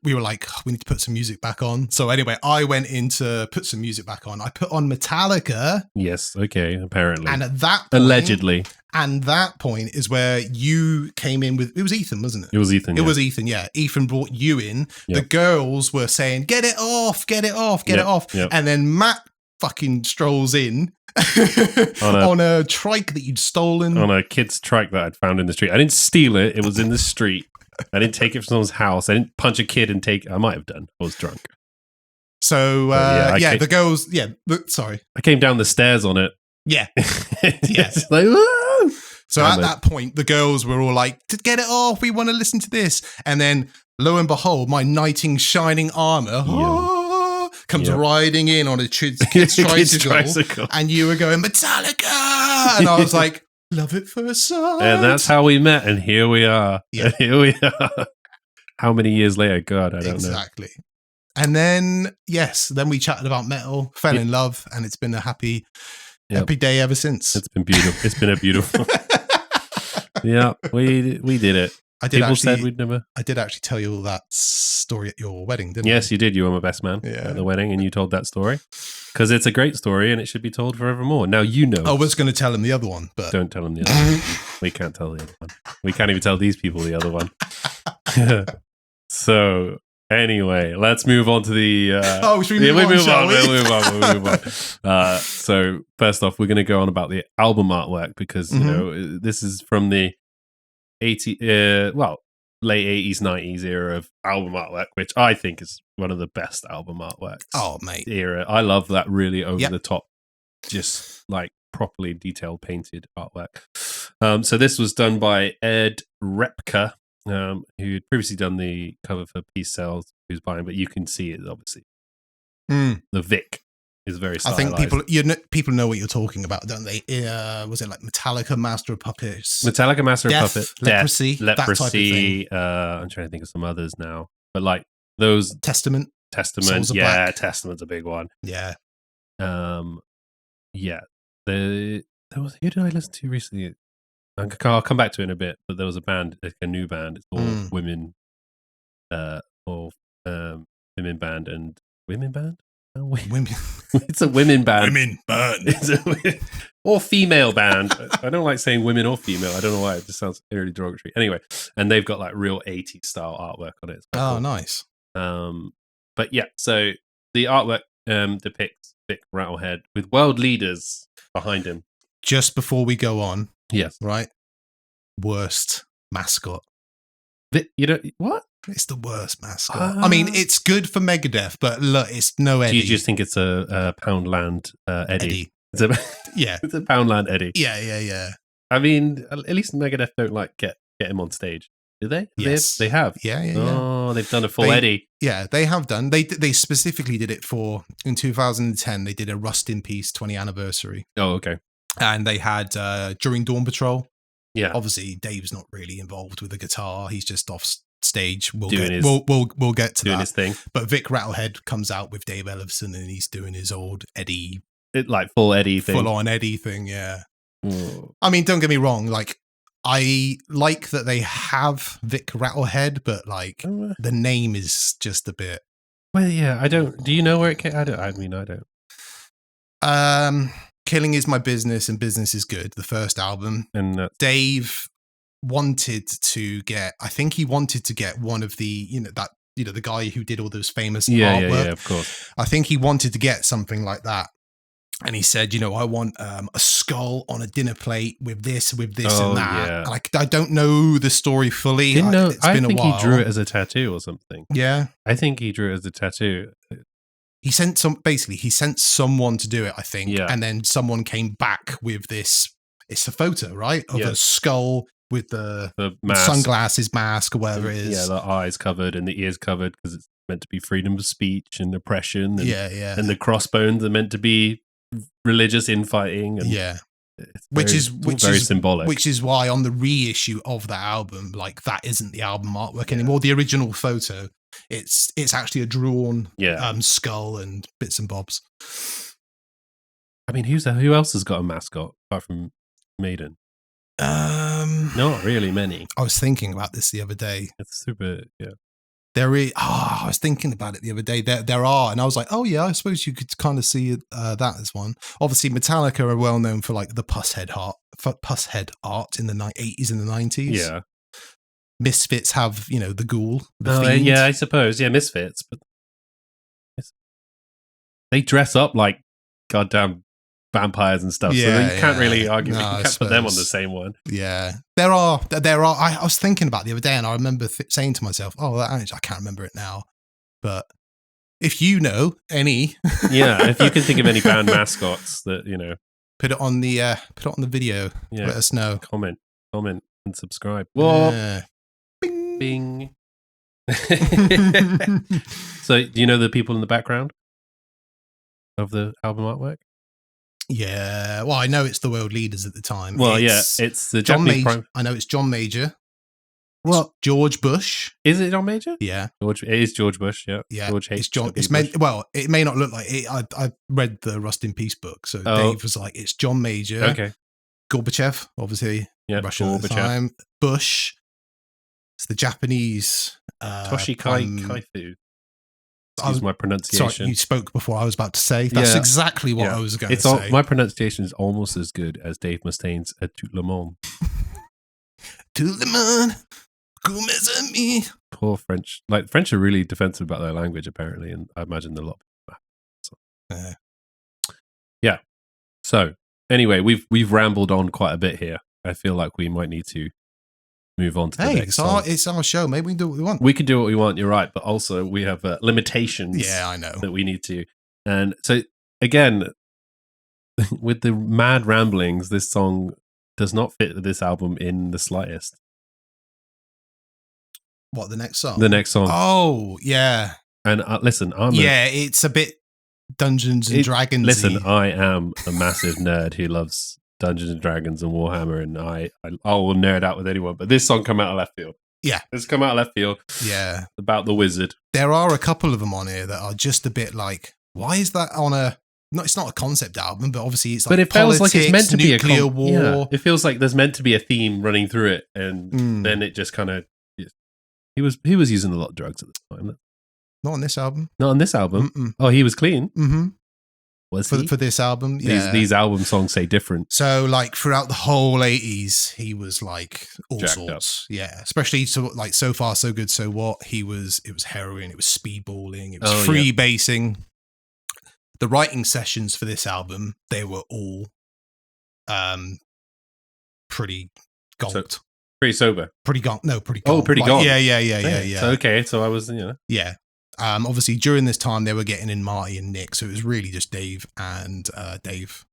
we were like, we need to put some music back on. So anyway, I went in to put some music back on. I put on Metallica. Yes, okay, apparently. And at that point, allegedly. And that point is where you came in with, it was Ethan, wasn't it? It was Ethan, It was Ethan, yeah. Ethan brought you in. Yep. The girls were saying, get it off, get it off. Yep. And then Matt fucking strolls in on a trike that you'd stolen. On a kid's trike that I'd found in the street. I didn't steal it. It was in the street. I didn't take it from someone's house. I didn't punch a kid and take it. I might have done. I was drunk. So, the girls, sorry. I came down the stairs on it. Yeah. Yes. Like, whoa! So at that point, the girls were all like, get it off. We want to listen to this. And then, lo and behold, my knight in shining armor comes riding in on a kid's tricycle. And you were going, Metallica! And I was like, love it first sight. And that's how we met. And here we are. Yeah. Here we are. How many years later? God, I don't know. Exactly. And then, then we chatted about metal, fell in love, and it's been a happy day ever since. It's been beautiful. It's been a beautiful. Yeah, we did it. People said we'd never. I did actually tell you all that story at your wedding, didn't I? Yes, you did. You were my best man at the wedding, and you told that story because it's a great story and it should be told forevermore. Now you know. I was going to tell him the other one, but don't tell him the other one. We can't tell the other one. We can't even tell these people the other one. So. Anyway, let's move on to the... should we move on? We'll move on. So, first off, we're going to go on about the album artwork because, you know, this is from the late 80s, 90s era of album artwork, which I think is one of the best album artworks. Oh, mate. Era. I love that really over-the-top, just like properly detailed painted artwork. So this was done by Ed Repka, who'd previously done the cover for Peace Sells, Who's Buying, but you can see it obviously. The Vic is very stylized. I think people know what you're talking about, don't they? Was it like Metallica, Master of Puppets? Metallica, Master of Puppets, Leprosy, Death, that type of thing. I'm trying to think of some others now, but like those Testament, Testament's a big one. Yeah. Yeah. There was, who did I listen to recently? I'll come back to it in a bit, but there was a band, like a new band. It's all women, women band and women band. Women. It's a women band. Women band. Or female band. I don't like saying women or female. I don't know why. It just sounds really derogatory. Anyway, and they've got like real 80s style artwork on it. Oh, cool. Nice. But yeah, so the artwork depicts Vic Rattlehead with world leaders behind him. Just before we go on. Yes. Right? Worst mascot. You know what? It's the worst mascot. I mean, it's good for Megadeth, but look, it's no Eddie. Do you just think it's a Poundland Eddie? Yeah. It's a Poundland Eddie. Yeah. I mean, at least Megadeth don't like get him on stage. Do they? Yes. They have. Yeah. Oh, they've done a full Eddie. Yeah, they have done. They specifically did it in 2010, they did a Rust in Peace 20th anniversary. Oh, okay. And they had, during Dawn Patrol. Yeah. Obviously, Dave's not really involved with the guitar. He's just off stage. We'll doing get to doing that. His thing. But Vic Rattlehead comes out with Dave Ellefson and he's doing his old Eddie. Like full Eddie thing. Full on Eddie thing, yeah. Ooh. I mean, don't get me wrong. Like, I like that they have Vic Rattlehead, but like the name is just a bit. Well, yeah, I don't. Do you know where it came? I don't. Killing Is My Business and Business Is Good, the first album. And Dave wanted to get. I think he wanted to get one of the, the guy who did all those famous artwork. Yeah, of course. I think he wanted to get something like that. And he said, I want a skull on a dinner plate with this and that. Yeah. Like, I don't know the story fully. It's been a while. I think he drew it as a tattoo or something. Yeah. I think he drew it as a tattoo. He sent someone to do it, I think. Yeah. And then someone came back with this. It's a photo, right? Of a skull with the sunglasses mask or whatever it is. Yeah, the eyes covered and the ears covered because it's meant to be freedom of speech and oppression. And, yeah. And the crossbones are meant to be religious infighting. And which is very symbolic. Which is why on the reissue of that album, like that isn't the album artwork anymore. The original photo, it's actually a drawn skull and bits and bobs. I mean, who else has got a mascot apart from Maiden? Not really many. I was thinking about this the other day. It's super, yeah. I was thinking about it the other day. There are, and I was like, oh yeah, I suppose you could kind of see that as one. Obviously, Metallica are well known for like the Pusshead art in the 80s and the 90s. Yeah. Misfits have, the Ghoul. The Fiend. Yeah, I suppose. Yeah, Misfits, but they dress up like goddamn vampires and stuff. So you can't really argue. You can't put them on the same one. Yeah, there are. I was thinking about the other day, and I remember saying to myself, "Oh, I can't remember it now." But if you know any, if you can think of any band mascots that put it on the video. Yeah. Let us know. Comment, and subscribe. Whoa. Yeah. Bing. So, do you know the people in the background of the album artwork? Yeah, well, I know it's the world leaders at the time. Well, it's the John Japanese Major. I know it's John Major. Well, George Bush. Is it John Major? Yeah, it is George Bush. Yeah, George H. It's John. It's meant. Well, it may not look like it. I read the Rust in Peace book, so Dave was like, "It's John Major." Okay. Gorbachev, obviously. Yeah, Russia at the time. Bush. It's the Japanese. Toshikaifu. Excuse my pronunciation. Sorry, you spoke before I was about to say. That's exactly what I was going to say. My pronunciation is almost as good as Dave Mustaine's Tout le monde. Tout le monde, comme mes amis. Poor French. Like, French are really defensive about their language, apparently, and I imagine a lot. Yeah. So, anyway, we've rambled on quite a bit here. I feel like we might need to move on to the next song. It's our show. Maybe we can do what we want. We can do what we want, you're right. But also, we have limitations. Yeah, I know. That we need to. And so, again, with the mad ramblings, this song does not fit this album in the slightest. What, the next song? The next song. Oh, yeah. And listen, it's a bit Dungeons and Dragons. Listen, I am a massive nerd who loves Dungeons and Dragons and Warhammer, and I will nerd out with anyone. But this song come out of left field. Yeah, it's come out of left field. Yeah, about the wizard. There are a couple of them on here that are just a bit like, why is that on a? No, it's not a concept album, but obviously it's like. But it feels like it's meant to be a war. Yeah, it feels like there's meant to be a theme running through it, and then it just kind of. He was using a lot of drugs at the time. Not on this album. Not on this album. Mm-mm. Oh, he was clean. Mm-hmm. Was he? For this album? Yeah. These album songs say different. So, like, throughout the whole 80s, he was like all jacked sorts. Up. Yeah. Especially like So Far, So Good, So What. It was heroin, it was speedballing, it was freebasing. The writing sessions for this album, they were all pretty gonked. So, pretty sober. Pretty gone. No, pretty gone. Oh, pretty gone. Yeah. So, okay, so I was, Yeah. Obviously, during this time, they were getting in Marty and Nick, so it was really just Dave and Dave.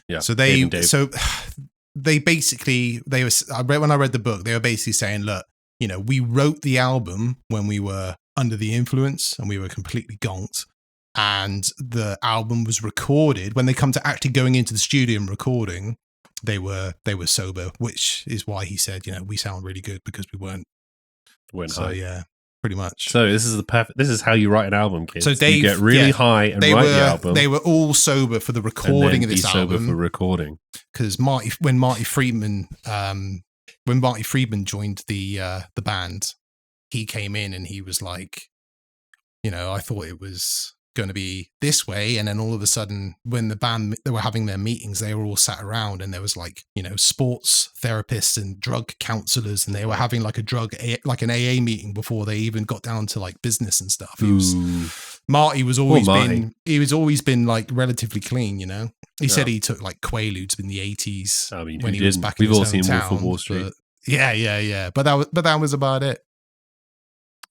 Yeah. So they basically when I read the book, they were basically saying, look, we wrote the album when we were under the influence and we were completely gonked, and the album was recorded when they come to actually going into the studio and recording. They were sober, which is why he said, we sound really good because we weren't high. Yeah. Pretty much. So this is how you write an album, kids. So Dave, you get really high and write the album. They were all sober for the recording of this album. Sober for recording. Because when Marty Friedman joined the band, he came in and he was like, I thought it was going to be this way, and then all of a sudden, when the band they were having their meetings, they were all sat around, and there was like sports therapists and drug counselors, and they were having like an AA meeting before they even got down to like business and stuff. Marty was always been like relatively clean, He said he took like Quaaludes in the 80s. I mean, when he was back in his hometown. We've all seen Wolf of Wall Street. Yeah. But that was about it.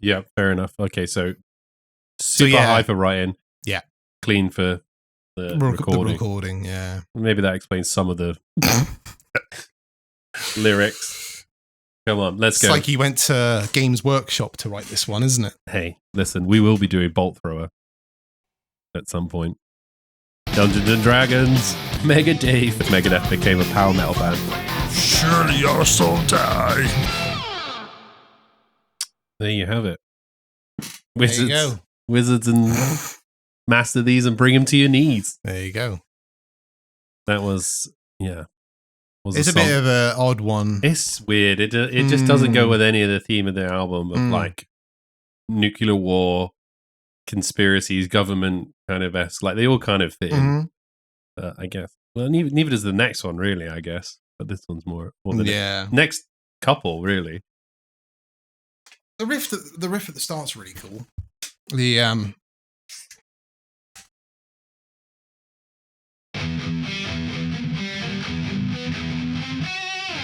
Yeah, fair enough. Okay, so super high for writing. Yeah. Clean for the recording. The recording, yeah. Maybe that explains some of the lyrics. Come on, let's go. It's like he went to Games Workshop to write this one, isn't it? Hey, listen, we will be doing Bolt Thrower at some point. Dungeons and Dragons, Megadeth became a power metal band. Surely your soul die. There you have it. There you go. Wizards and master these and bring them to your knees. There you go. That was, it's a bit of an odd one. It's weird. It just doesn't go with any of the theme of the album of like nuclear war, conspiracies, government kind of esque. Like they all kind of fit in, I guess. Well, neither does the next one, really, I guess. But this one's more the next couple, really. The riff at the start's really cool.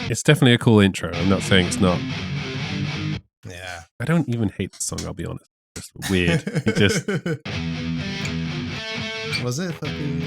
It's definitely a cool intro. I'm not saying it's not. Yeah. I don't even hate the song, I'll be honest. It's weird. It just... Was it fucking...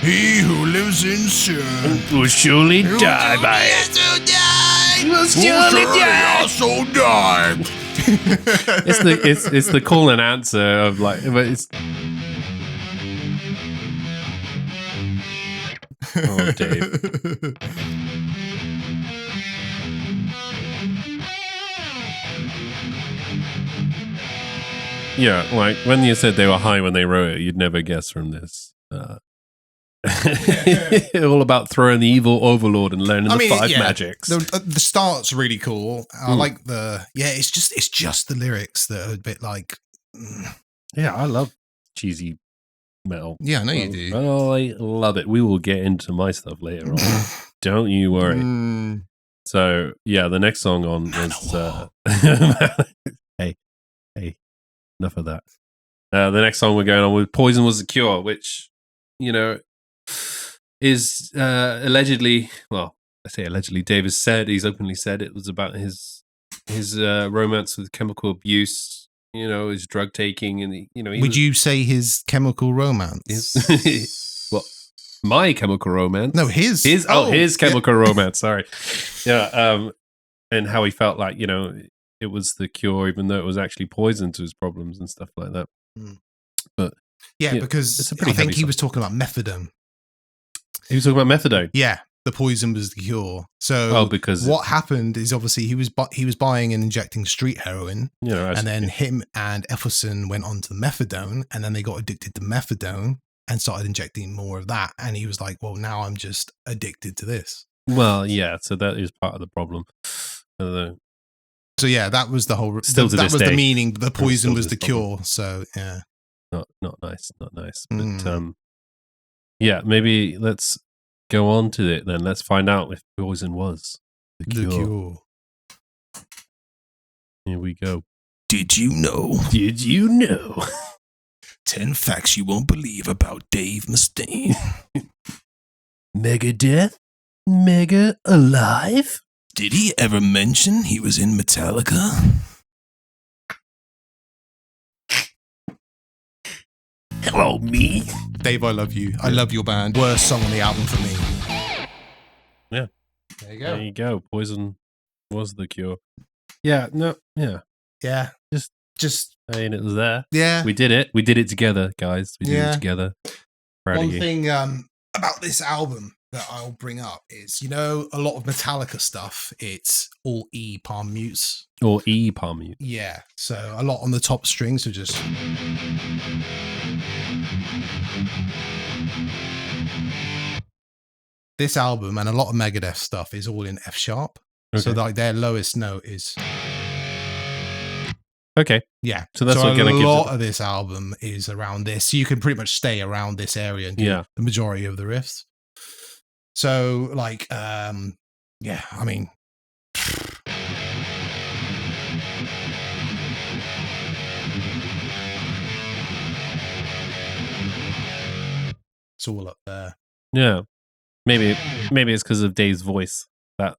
He who lives in sin will surely die by it. Will surely also die. It's the call and answer of like, but it's. Oh, Dave. Yeah, like when you said they were high when they wrote it, you'd never guess from this. All about throwing the evil overlord and learning the five magics. The start's really cool. I like it's just the lyrics that are a bit like. Yeah, I love cheesy metal. Yeah, I know you do. I love it. We will get into my stuff later on. Don't you worry. So yeah, the next song on is enough of that. The next song we're going on with, Poison Was the Cure, which, is allegedly, well, I say allegedly, Dave has said, he's openly said it was about his romance with chemical abuse, his drug taking, and would you say his chemical romance? Well, my chemical romance. No, his chemical romance. Sorry. Yeah. And how he felt like, it was the cure, even though it was actually poison to his problems and stuff like that. But yeah, because I think he was talking about methadone. He was talking about methadone. Yeah, the poison was the cure. So because what happened is obviously he was buying and injecting street heroin, and then him and Ellefson went on to the methadone, and then they got addicted to methadone and started injecting more of that. And he was like, "Well, now I'm just addicted to this." Well, yeah. So that is part of the problem. I don't know. So yeah, that was the whole. Still to this day, the meaning. The poison was the cure. So yeah, not nice. But yeah, maybe let's go on to it then. Let's find out if poison was the cure. Here we go. Did you know? 10 facts you won't believe about Dave Mustaine. Megadeth? Mega alive? Did he ever mention he was in Metallica? Hello, me. Dave, I love you. I love your band. Worst song on the album for me. Yeah. There you go. Poison was the cure. Yeah, no, yeah. Yeah. Just I mean, it was there. Yeah. We did it. We did it together, guys. We did it together. Proud One of you. thing about this album that I'll bring up is, a lot of Metallica stuff, it's all E palm mutes. Or E palm mute. Yeah. So a lot on the top strings are just. This album and a lot of Megadeth stuff is all in F sharp. Okay. So like their lowest note is. Okay. Yeah. So that's what a lot of this album is around this. So you can pretty much stay around this area and do the majority of the riffs. So like, I mean. It's all up there. Yeah. Maybe it's because of Dave's voice. That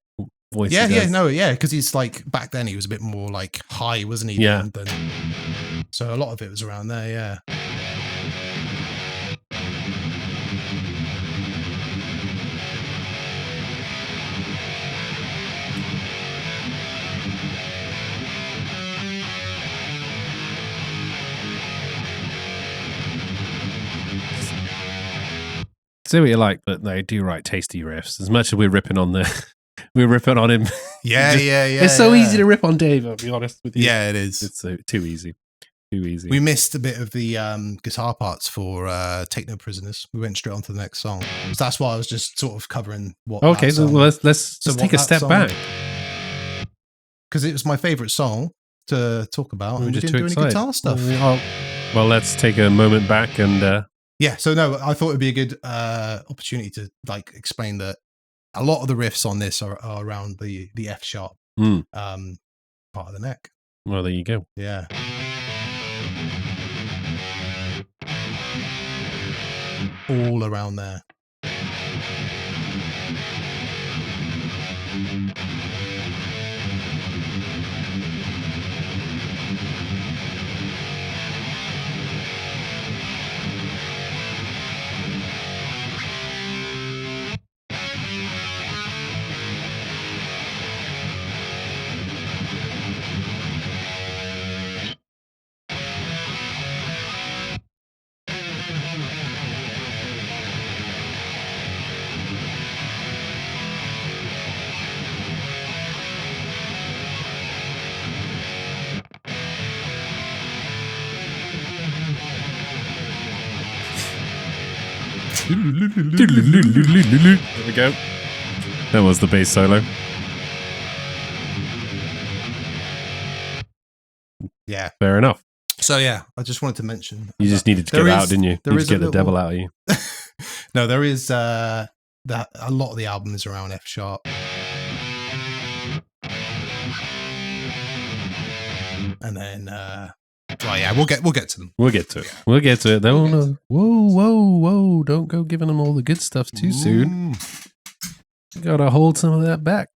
voice. Yeah, because he's like back then he was a bit more like high, wasn't he? Yeah. So a lot of it was around there. Yeah. Say what you like, but they do write tasty riffs. As much as we're ripping on him. Yeah. It's so easy to rip on Dave, I'll be honest with you. Yeah, it is. It's too easy. We missed a bit of the guitar parts for Take No Prisoners. We went straight on to the next song. So that's why I was just sort of covering what. Okay, so let's take a step back. Because it was my favourite song to talk about. We didn't do any guitar stuff. Well, let's take a moment back and. Yeah, so no, I thought it'd be a good opportunity to like explain that a lot of the riffs on this are around the F sharp part of the neck. Well, there you go. Yeah. All around there. There we go. That was the bass solo. Yeah. Fair enough. So yeah, I just wanted to mention. You just needed to get it out, didn't you? There is get the devil out of you. No, there is that a lot of the album is around F sharp. And then Oh yeah, we'll get to them. We'll get to it. We'll get to it. They won't know. Whoa! Don't go giving them all the good stuff too soon. You gotta hold some of that back.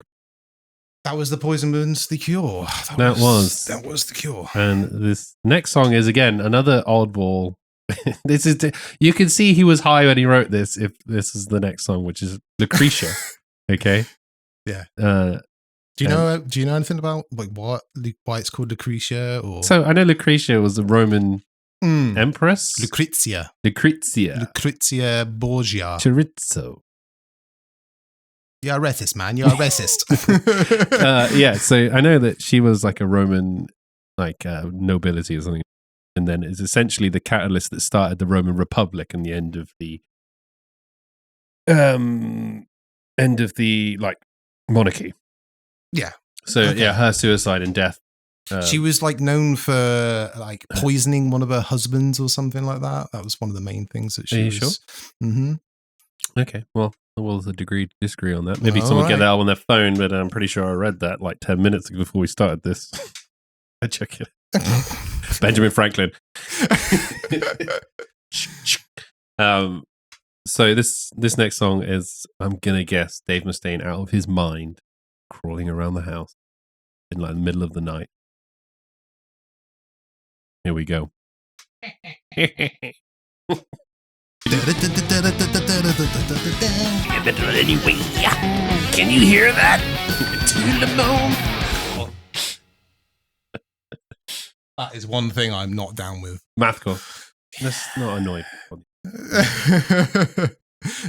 That was the Poison Moon's The Cure. That was The Cure. And this next song is again another oddball. You can see he was high when he wrote this. If this is the next song, which is Lucretia. Okay. Yeah. Do you know anything about like why it's called Lucretia? Or so I know Lucretia was the Roman empress. Lucrezia Borgia. Chorizo. You're a racist, man. You're a racist. Yeah. So I know that she was like a Roman, like nobility or something, and then it's essentially the catalyst that started the Roman Republic and the end of the like monarchy. Yeah. So her suicide and death. She was like known for like poisoning one of her husbands or something like that. That was one of the main things that she was. Sure? Mm-hmm. Okay. Well, there's a disagree on that. Maybe someone get that on their phone, but I'm pretty sure I read that like 10 minutes ago before we started this. I check it. Benjamin Franklin. So this next song is, I'm gonna guess, Dave Mustaine out of his mind, crawling around the house in like the middle of the night. Here we go. Anyway, can you hear that? That is one thing I'm not down with. Mathcore. That's not annoying.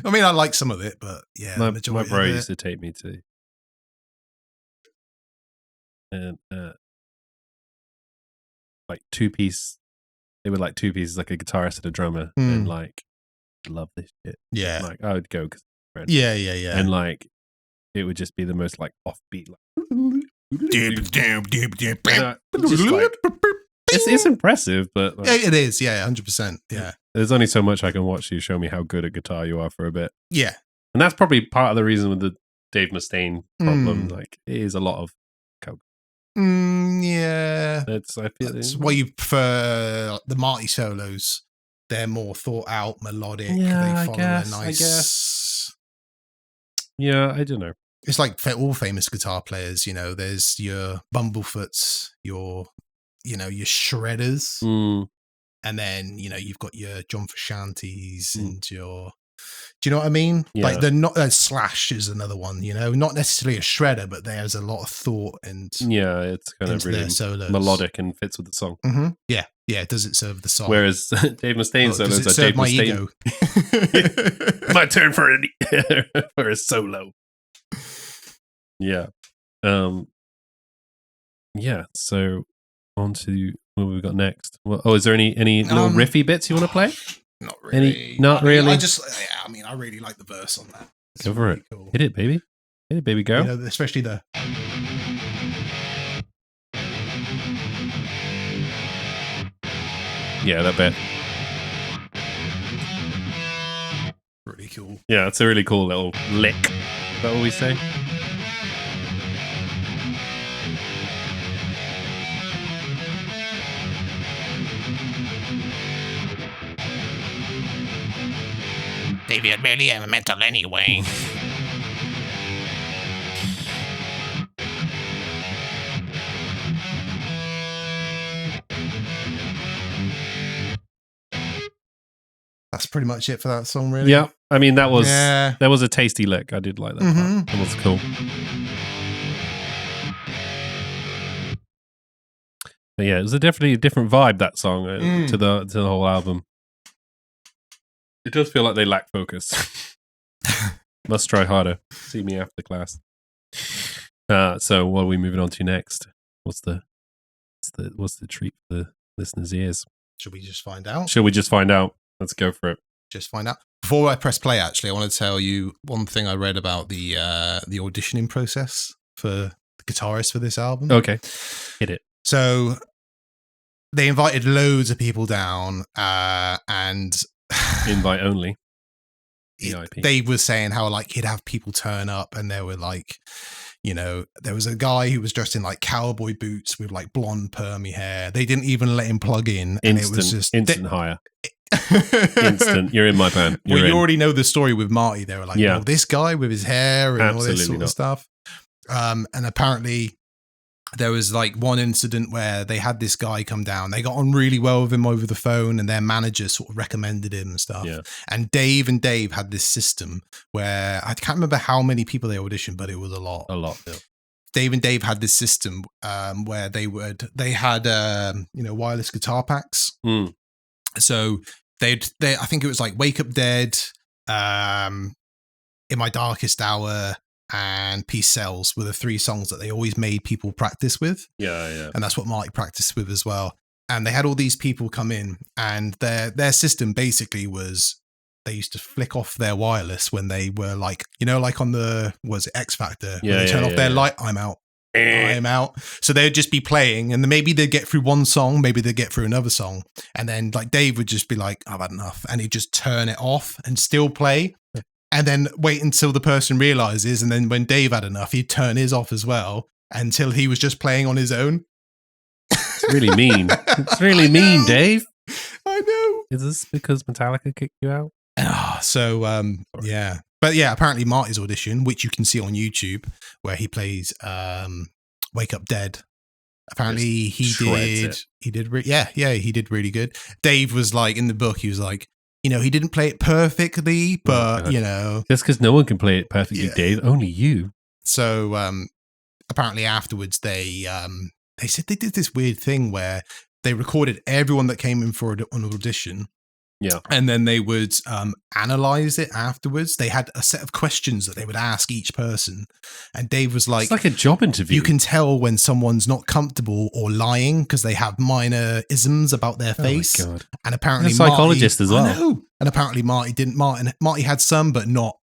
I mean, I like some of it, but yeah, my bro used to take me to, and like two piece. They were like two pieces, like a guitarist and a drummer, and like love this shit. Yeah, like I would go because yeah, and like it would just be the most like offbeat, like it's impressive, but like, yeah, it is. Yeah, 100%. Yeah, there's only so much I can watch you show me how good at guitar you are for a bit. Yeah, and that's probably part of the reason with the Dave Mustaine problem. Like, it is a lot of coke. Yeah, I feel that's why you prefer the Marty solos. They're more thought out, melodic. Yeah, they follow I nice. guess. Yeah, I don't know. It's like all famous guitar players. You know, there's your Bumblefoots, your Shredders, and then you've got your John Frusciantes and your. Do you know what I mean? Yeah. Like they're not. Slash is another one. Not necessarily a shredder, but there's a lot of thought and it's kind of really melodic and fits with the song. Mm-hmm. Yeah, does it serve the song? Whereas Dave Mustaine solos are Dave Mustaine. Ego? My turn for a solo. Yeah, yeah. So on to what we've got next. Well, is there any little riffy bits you want to play? Not really. Really? I really like the verse on that. It's go for really it. Cool. Hit it, baby. Hit it, baby. Go. Especially the. Yeah, that bit. Really cool. Yeah, it's a really cool little lick. Is that what we say? David barely ever mental anyway. That's pretty much it for that song, really. Yeah, I mean that was a tasty lick. I did like that. Mm-hmm. That was cool. But yeah, it was definitely a different vibe, that song, to the whole album. It does feel like they lack focus. Must try harder. See me after class. So what are we moving on to next? What's the treat for the listeners' ears? Should we just find out? Let's go for it. Just find out. Before I press play, actually, I want to tell you one thing I read about the auditioning process for the guitarist for this album. Okay, hit it. So they invited loads of people down, and invite only. They were saying how like he'd have people turn up, and they were like, You know, there was a guy who was dressed in like cowboy boots with like blonde permy hair. They didn't even let him plug in. And it was just instant hire. Instant. You're in my band. You already know the story with Marty. They were like, well, this guy with his hair and all this sort of stuff. And apparently there was like one incident where they had this guy come down. They got on really well with him over the phone, and their manager sort of recommended him and stuff. Yeah. And Dave had this system where I can't remember how many people they auditioned, but it was a lot. Yeah. Dave had this system where they had wireless guitar packs. Mm. So they I think it was like Wake Up Dead, In My Darkest Hour, and Peace Sells were the 3 songs that they always made people practice with. Yeah. And that's what Marty practiced with as well. And they had all these people come in, and their system basically was they used to flick off their wireless when they were like, like on the, was it X Factor? Yeah. When they turn off their light, I'm out. I'm out. So they'd just be playing, and then maybe they'd get through one song, maybe they'd get through another song. And then like Dave would just be like, I've had enough. And he'd just turn it off and still play. And then wait until the person realizes. And then when Dave had enough, he'd turn his off as well until he was just playing on his own. It's really mean. It's really mean, Dave. I know. Is this because Metallica kicked you out? Yeah. But yeah, apparently Marty's audition, which you can see on YouTube, where he plays Wake Up Dead. Apparently he did really good. Dave was like, in the book, he was like, he didn't play it perfectly, but, Just because no one can play it perfectly, Dave, only you. So apparently afterwards, they said they did this weird thing where they recorded everyone that came in for an audition. Yeah. And then they would analyze it afterwards. They had a set of questions that they would ask each person. And Dave was like... It's like a job interview. You can tell when someone's not comfortable or lying because they have minor isms about their face. Oh my God. And apparently a psychologist as well. I know. And apparently Marty didn't. Marty had some, but not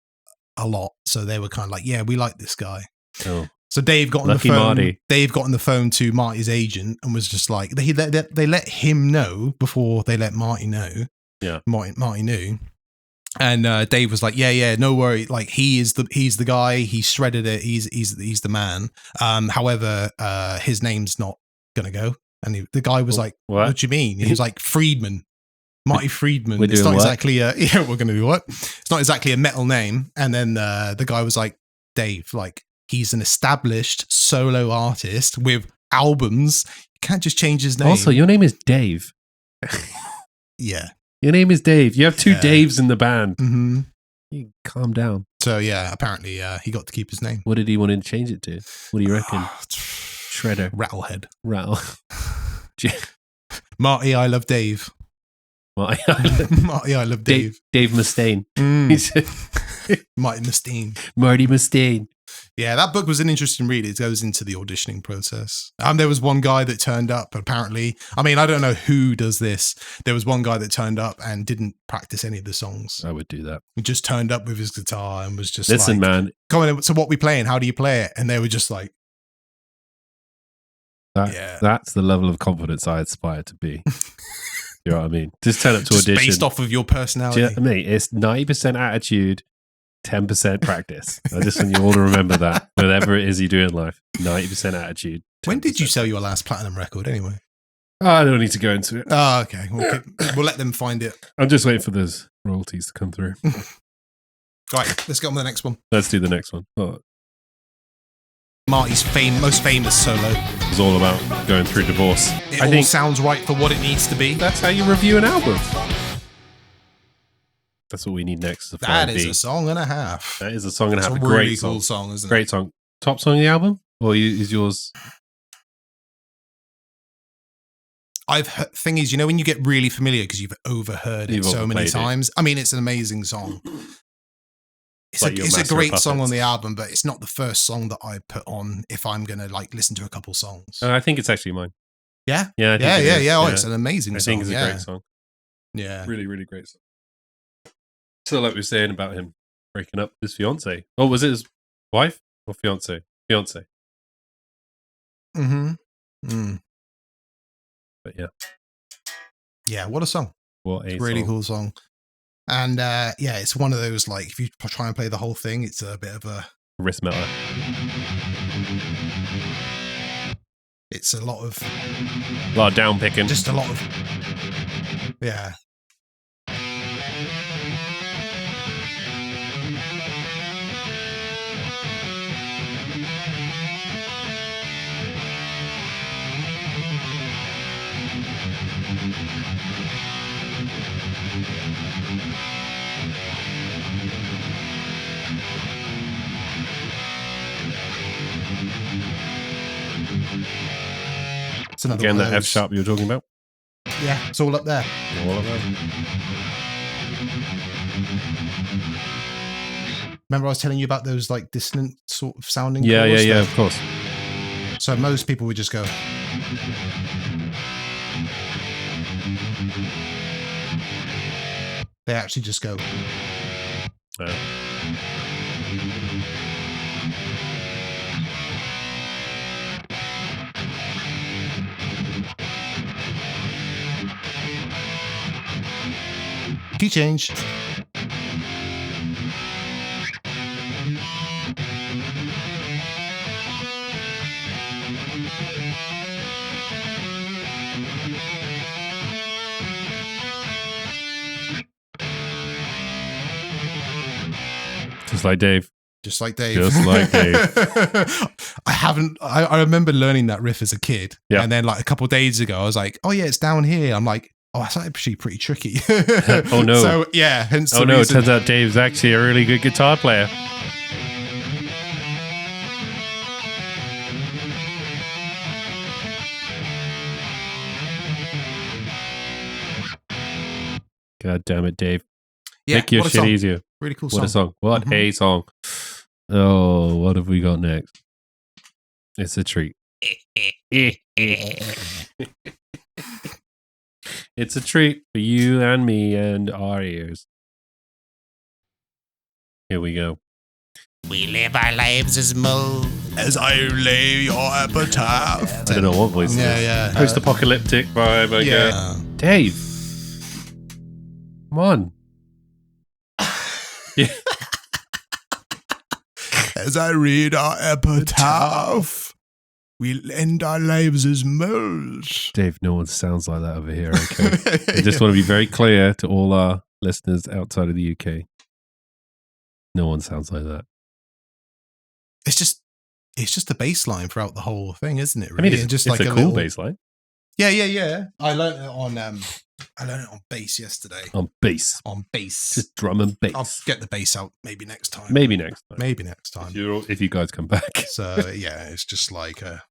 a lot. So they were kind of like, yeah, we like this guy. Oh. So Dave got on Lucky the phone. Marty. Dave got on the phone to Marty's agent and was just like, they let him know before they let Marty know. Yeah, Marty knew, and Dave was like, "Yeah, no worry. Like he's the guy. He shredded it. He's the man. However, his name's not gonna go." And the guy was like, "What do you mean?" And he was like, "Friedman, Marty Friedman. It's not exactly we're gonna do what? It's not exactly a metal name." And then the guy was like, "Dave, like he's an established solo artist with albums. You can't just change his name." Also, your name is Dave. Yeah. Your name is Dave. You have 2 Daves in the band. Mm-hmm. You calm down. So yeah, apparently he got to keep his name. What did he want to change it to? What do you reckon? Shredder. Rattlehead. Rattle. Marty, I love Dave. Marty, I love Dave. Dave Mustaine. Marty Mustaine. Marty Mustaine. Yeah, that book was an interesting read. It goes into the auditioning process. There was one guy that turned up, apparently. I mean, I don't know who does this. There was one guy that turned up and didn't practice any of the songs. I would do that. He just turned up with his guitar and was just Listen, man. Come on, so what we playing? How do you play it? And they were just like... That's the level of confidence I aspire to be. You know what I mean? Just turn up to audition. Based off of your personality. Mate, it's 90% attitude, 10% practice. I just want you all to remember that. Whatever it is you do in life, 90% attitude. When did you sell your last platinum record anyway? Oh, I don't need to go into it. Oh, okay. We'll let them find it. I'm just waiting for those royalties to come through. Right, let's get on to the next one. Let's do the next one. Oh. Marty's most famous solo. It's all about going through divorce. It all sounds right for what it needs to be. That's how you review an album. That's what we need next. That is a song and a half. That is a song and a half. It's a really cool song, isn't it? Great song. Top song of the album? Or is yours? Thing is, when you get really familiar because you've overheard it so many times. I mean, it's an amazing song. It's a great song on the album, but it's not the first song that I put on if I'm going to listen to a couple songs. I think it's actually mine. Yeah? Yeah. Oh, it's an amazing song. I think it's a great song. Yeah. Really, really great song. So like we were saying about him breaking up with his fiance. Oh, was it his wife or fiance? Fiance. Mm-hmm. Mm. But yeah. Yeah, what a song. What a really cool song. And it's one of those, like, if you try and play the whole thing, it's a bit of a... wrist metal. It's a lot of down picking. Just a lot of, yeah. Again, that F sharp you were talking about? Yeah, it's all up there. All up there. Remember I was telling you about those like dissonant sort of sounding chords? Yeah, of course. So most people would just go... They actually just go... Key change. Just like Dave. Just like Dave. Just like Dave. I remember learning that riff as a kid. Yeah. And then like a couple of days ago, I was like, oh yeah, it's down here. I'm like, oh, that's actually pretty tricky. Oh no. So yeah, hence oh no, it turns out Dave's actually a really good guitar player. God damn it, Dave. Yeah, make your shit easier. Really cool song. What a song. What a song. Oh, what have we got next? It's a treat. It's a treat for you and me and our ears. Here we go. We live our lives as mold. As I lay your epitaph. I don't know what voice it is. Yeah. Post-apocalyptic vibe, I guess. Dave. Come on. Yeah. As I read our epitaph, we'll end our lives as moles. Dave, no one sounds like that over here, okay? I just want to be very clear to all our listeners outside of the UK. No one sounds like that. It's just a bass line throughout the whole thing, isn't it? Really? I mean, it's just like a cool bass line. Yeah. I learned it on bass yesterday. On bass. Just drum and bass. I'll get the bass out maybe next time. If you guys come back. So yeah, it's just like a...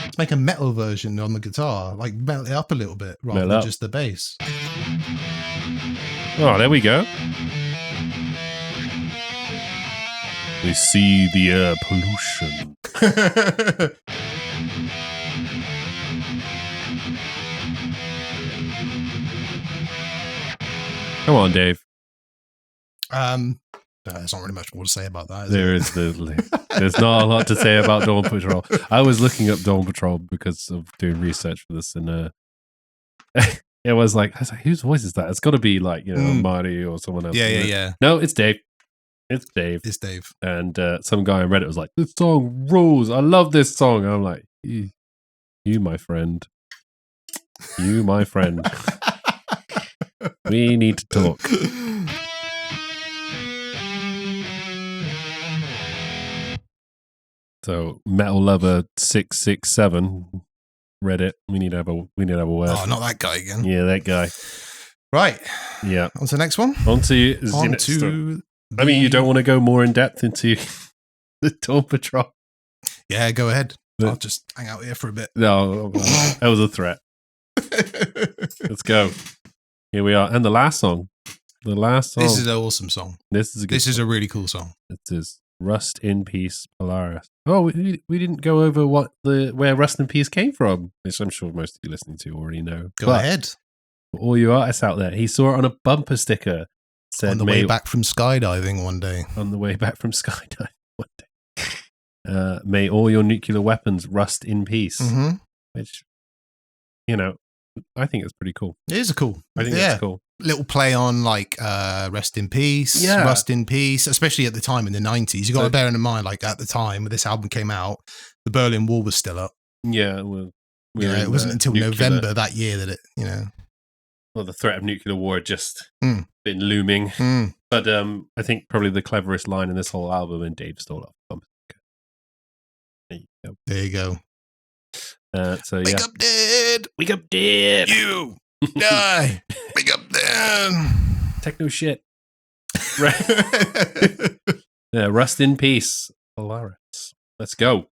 Let's make a metal version on the guitar, like melt it up a little bit rather than just the bass. Oh, there we go. We see the air pollution. Come on, Dave. There's not really much more to say about that. There's not a lot to say about Dawn Patrol. I was looking up Dawn Patrol because of doing research for this, and I was like, whose voice is that? It's got to be like, Marty or someone else. Yeah. No, it's Dave. It's Dave. And some guy on Reddit was like, this song rules. I love this song. I'm like, you, my friend. You, my friend. We need to talk. So Metal Lover 667 Reddit. We need to have a word. Oh, not that guy again. Yeah, that guy. Right. Yeah. On to the next one. On to I mean, you don't want to go more in depth into the Dawn Patrol. Yeah, go ahead. I'll just hang out here for a bit. No, that was a threat. Let's go. Here we are. And the last song. This is an awesome song. This is a really cool song. This is Rust in Peace, Polaris. Oh, we didn't go over where Rust in Peace came from, which I'm sure most of you listening to already know. Go ahead. For all you artists out there, he saw it on a bumper sticker. On the way back from skydiving one day. On the way back from skydiving. one day. May all your nuclear weapons rust in peace. Mm-hmm. Which, you know, I think it's pretty cool. It is cool. I think that's cool. Little play on like rest in peace, rust in peace, especially at the time in the 90s. You got to bear in mind, like at the time when this album came out, the Berlin Wall was still up. Yeah, well, it wasn't until November that year that it, well, the threat of nuclear war had just been looming. But I think probably the cleverest line in this whole album, and Dave stole off. There you go. Wake up, dead. Wake up, dead. You die. Wake up, dead. Techno shit. Yeah, rust in peace. Polaris. Let's go.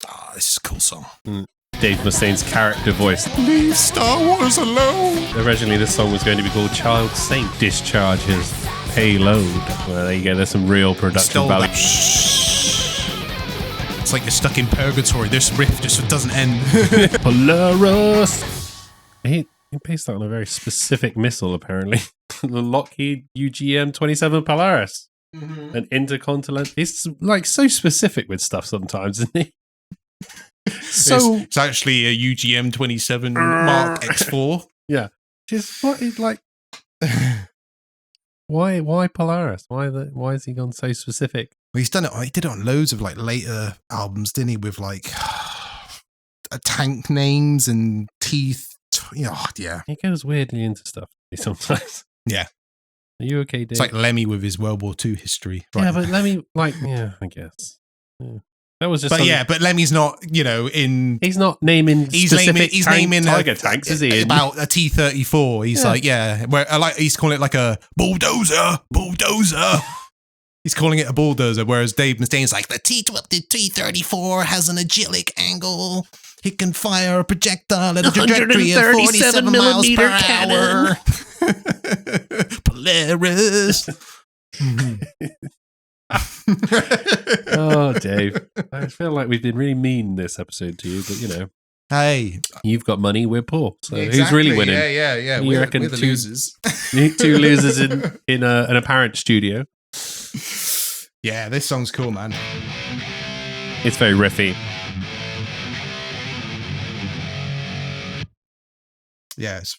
Oh, this is a cool song. Dave Mustaine's character voice. Leave Star Wars alone. Originally, this song was going to be called Child Saint Discharges Payload. Well, there you go. There's some real production value. It's like you're stuck in purgatory. This riff just doesn't end. Polaris. He based that on a very specific missile, apparently. The Lockheed UGM-27 Polaris. Mm-hmm. An intercontinental. He's like so specific with stuff sometimes, isn't he? It's actually a UGM-27 Mark X4. Yeah. Just what is like. Why Polaris? Why has he gone so specific? Well, he's done it. He did it on loads of like later albums, didn't he? With like tank names and teeth. Yeah. He goes weirdly into stuff sometimes. Yeah. Are you okay, Dave? It's like Lemmy with his World War II history. Right? Yeah, but Lemmy, I guess. Yeah. That was just. But Lemmy's not, in. He's not naming. He's naming tiger tanks, is he? About a T-34. He's where he's calling it like a bulldozer. He's calling it a bulldozer, whereas Dave Mustaine's like the T-34 has an agilic angle. It can fire a projectile at a trajectory of 47 miles per hour. Polaris. Oh, Dave. I feel like we've been really mean this episode to you, but hey, you've got money, we're poor. So who's really winning? Yeah. You reckon we're the losers. Two losers in an apparent studio. Yeah, this song's cool, man. It's very riffy. Yeah, it's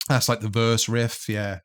that's like the verse riff, yeah.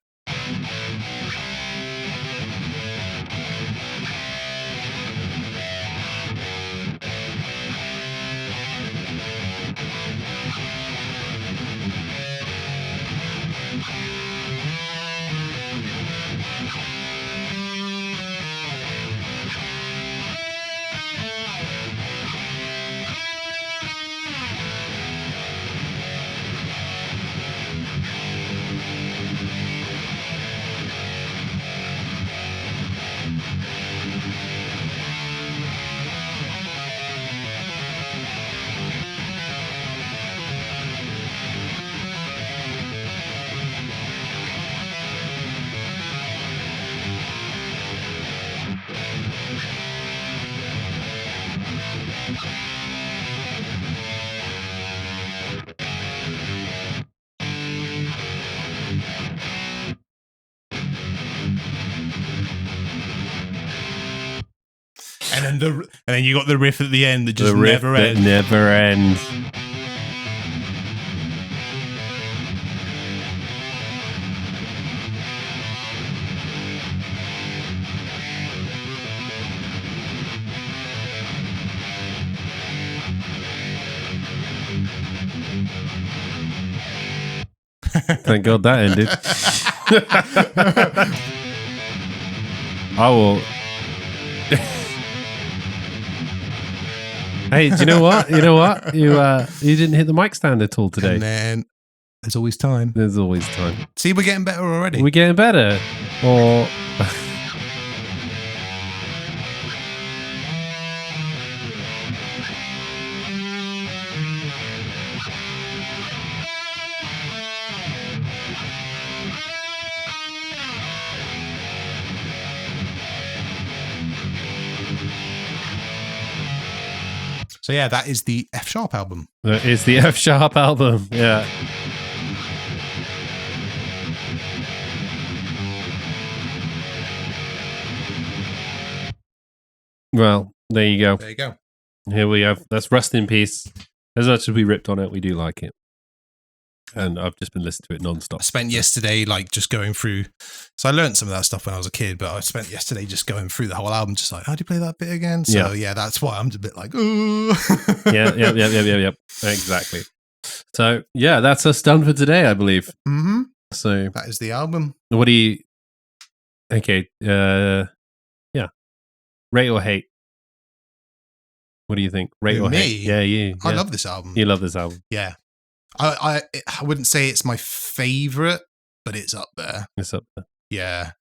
And then you got the riff at the end that just never ends. Never ends. Thank God that ended. I will. Hey, do you know what? You didn't hit the mic stand at all today. And then there's always time. There's always time. See, we're getting better already. We're getting better. Or so yeah, that is the F sharp album. That is the F sharp album. Yeah. Well, there you go. There you go. Here we have. That's Rust in Peace. As much as we ripped on it, we do like it. And I've just been listening to it non-stop. I spent yesterday just going through. So I learned some of that stuff when I was a kid, but I spent yesterday just going through the whole album, just like, how do you play that bit again? So yeah, that's why I'm a bit like, ooh. Yep. Exactly. So yeah, that's us done for today, I believe. Mm-hmm. So that is the album. What do you? Okay. Rate or hate? What do you think? Rate or hate? Yeah, you. I love this album. You love this album. Yeah. I wouldn't say it's my favorite, but it's up there. It's up there. Yeah.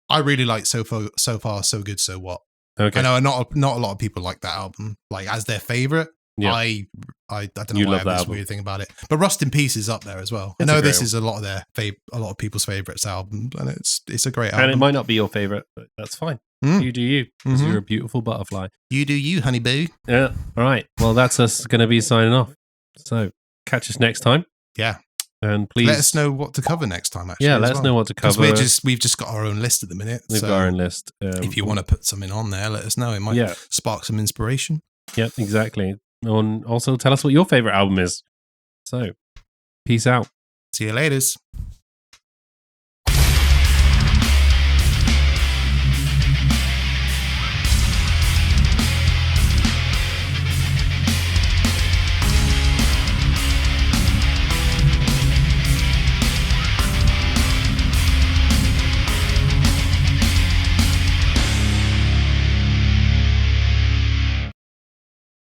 I really like So Far, So Good, So What. Okay. I know not a lot of people like that album, like as their favorite. Yeah. I don't know why I have this weird thing about it. But Rust in Peace is up there as well. I know this is a lot of people's favorites album, and it's a great album. And it might not be your favorite, but that's fine. You do you, because you're a beautiful butterfly. You do you, honey boo. Yeah. All right. Well, that's us going to be signing off. So catch us next time. Yeah. And please let us know what to cover next time. Actually, let us know what to cover. We've just got our own list at the minute. We've got our own list. If you want to put something on there, let us know. It might spark some inspiration. Yep, exactly. And also tell us what your favorite album is. So, peace out. See you later.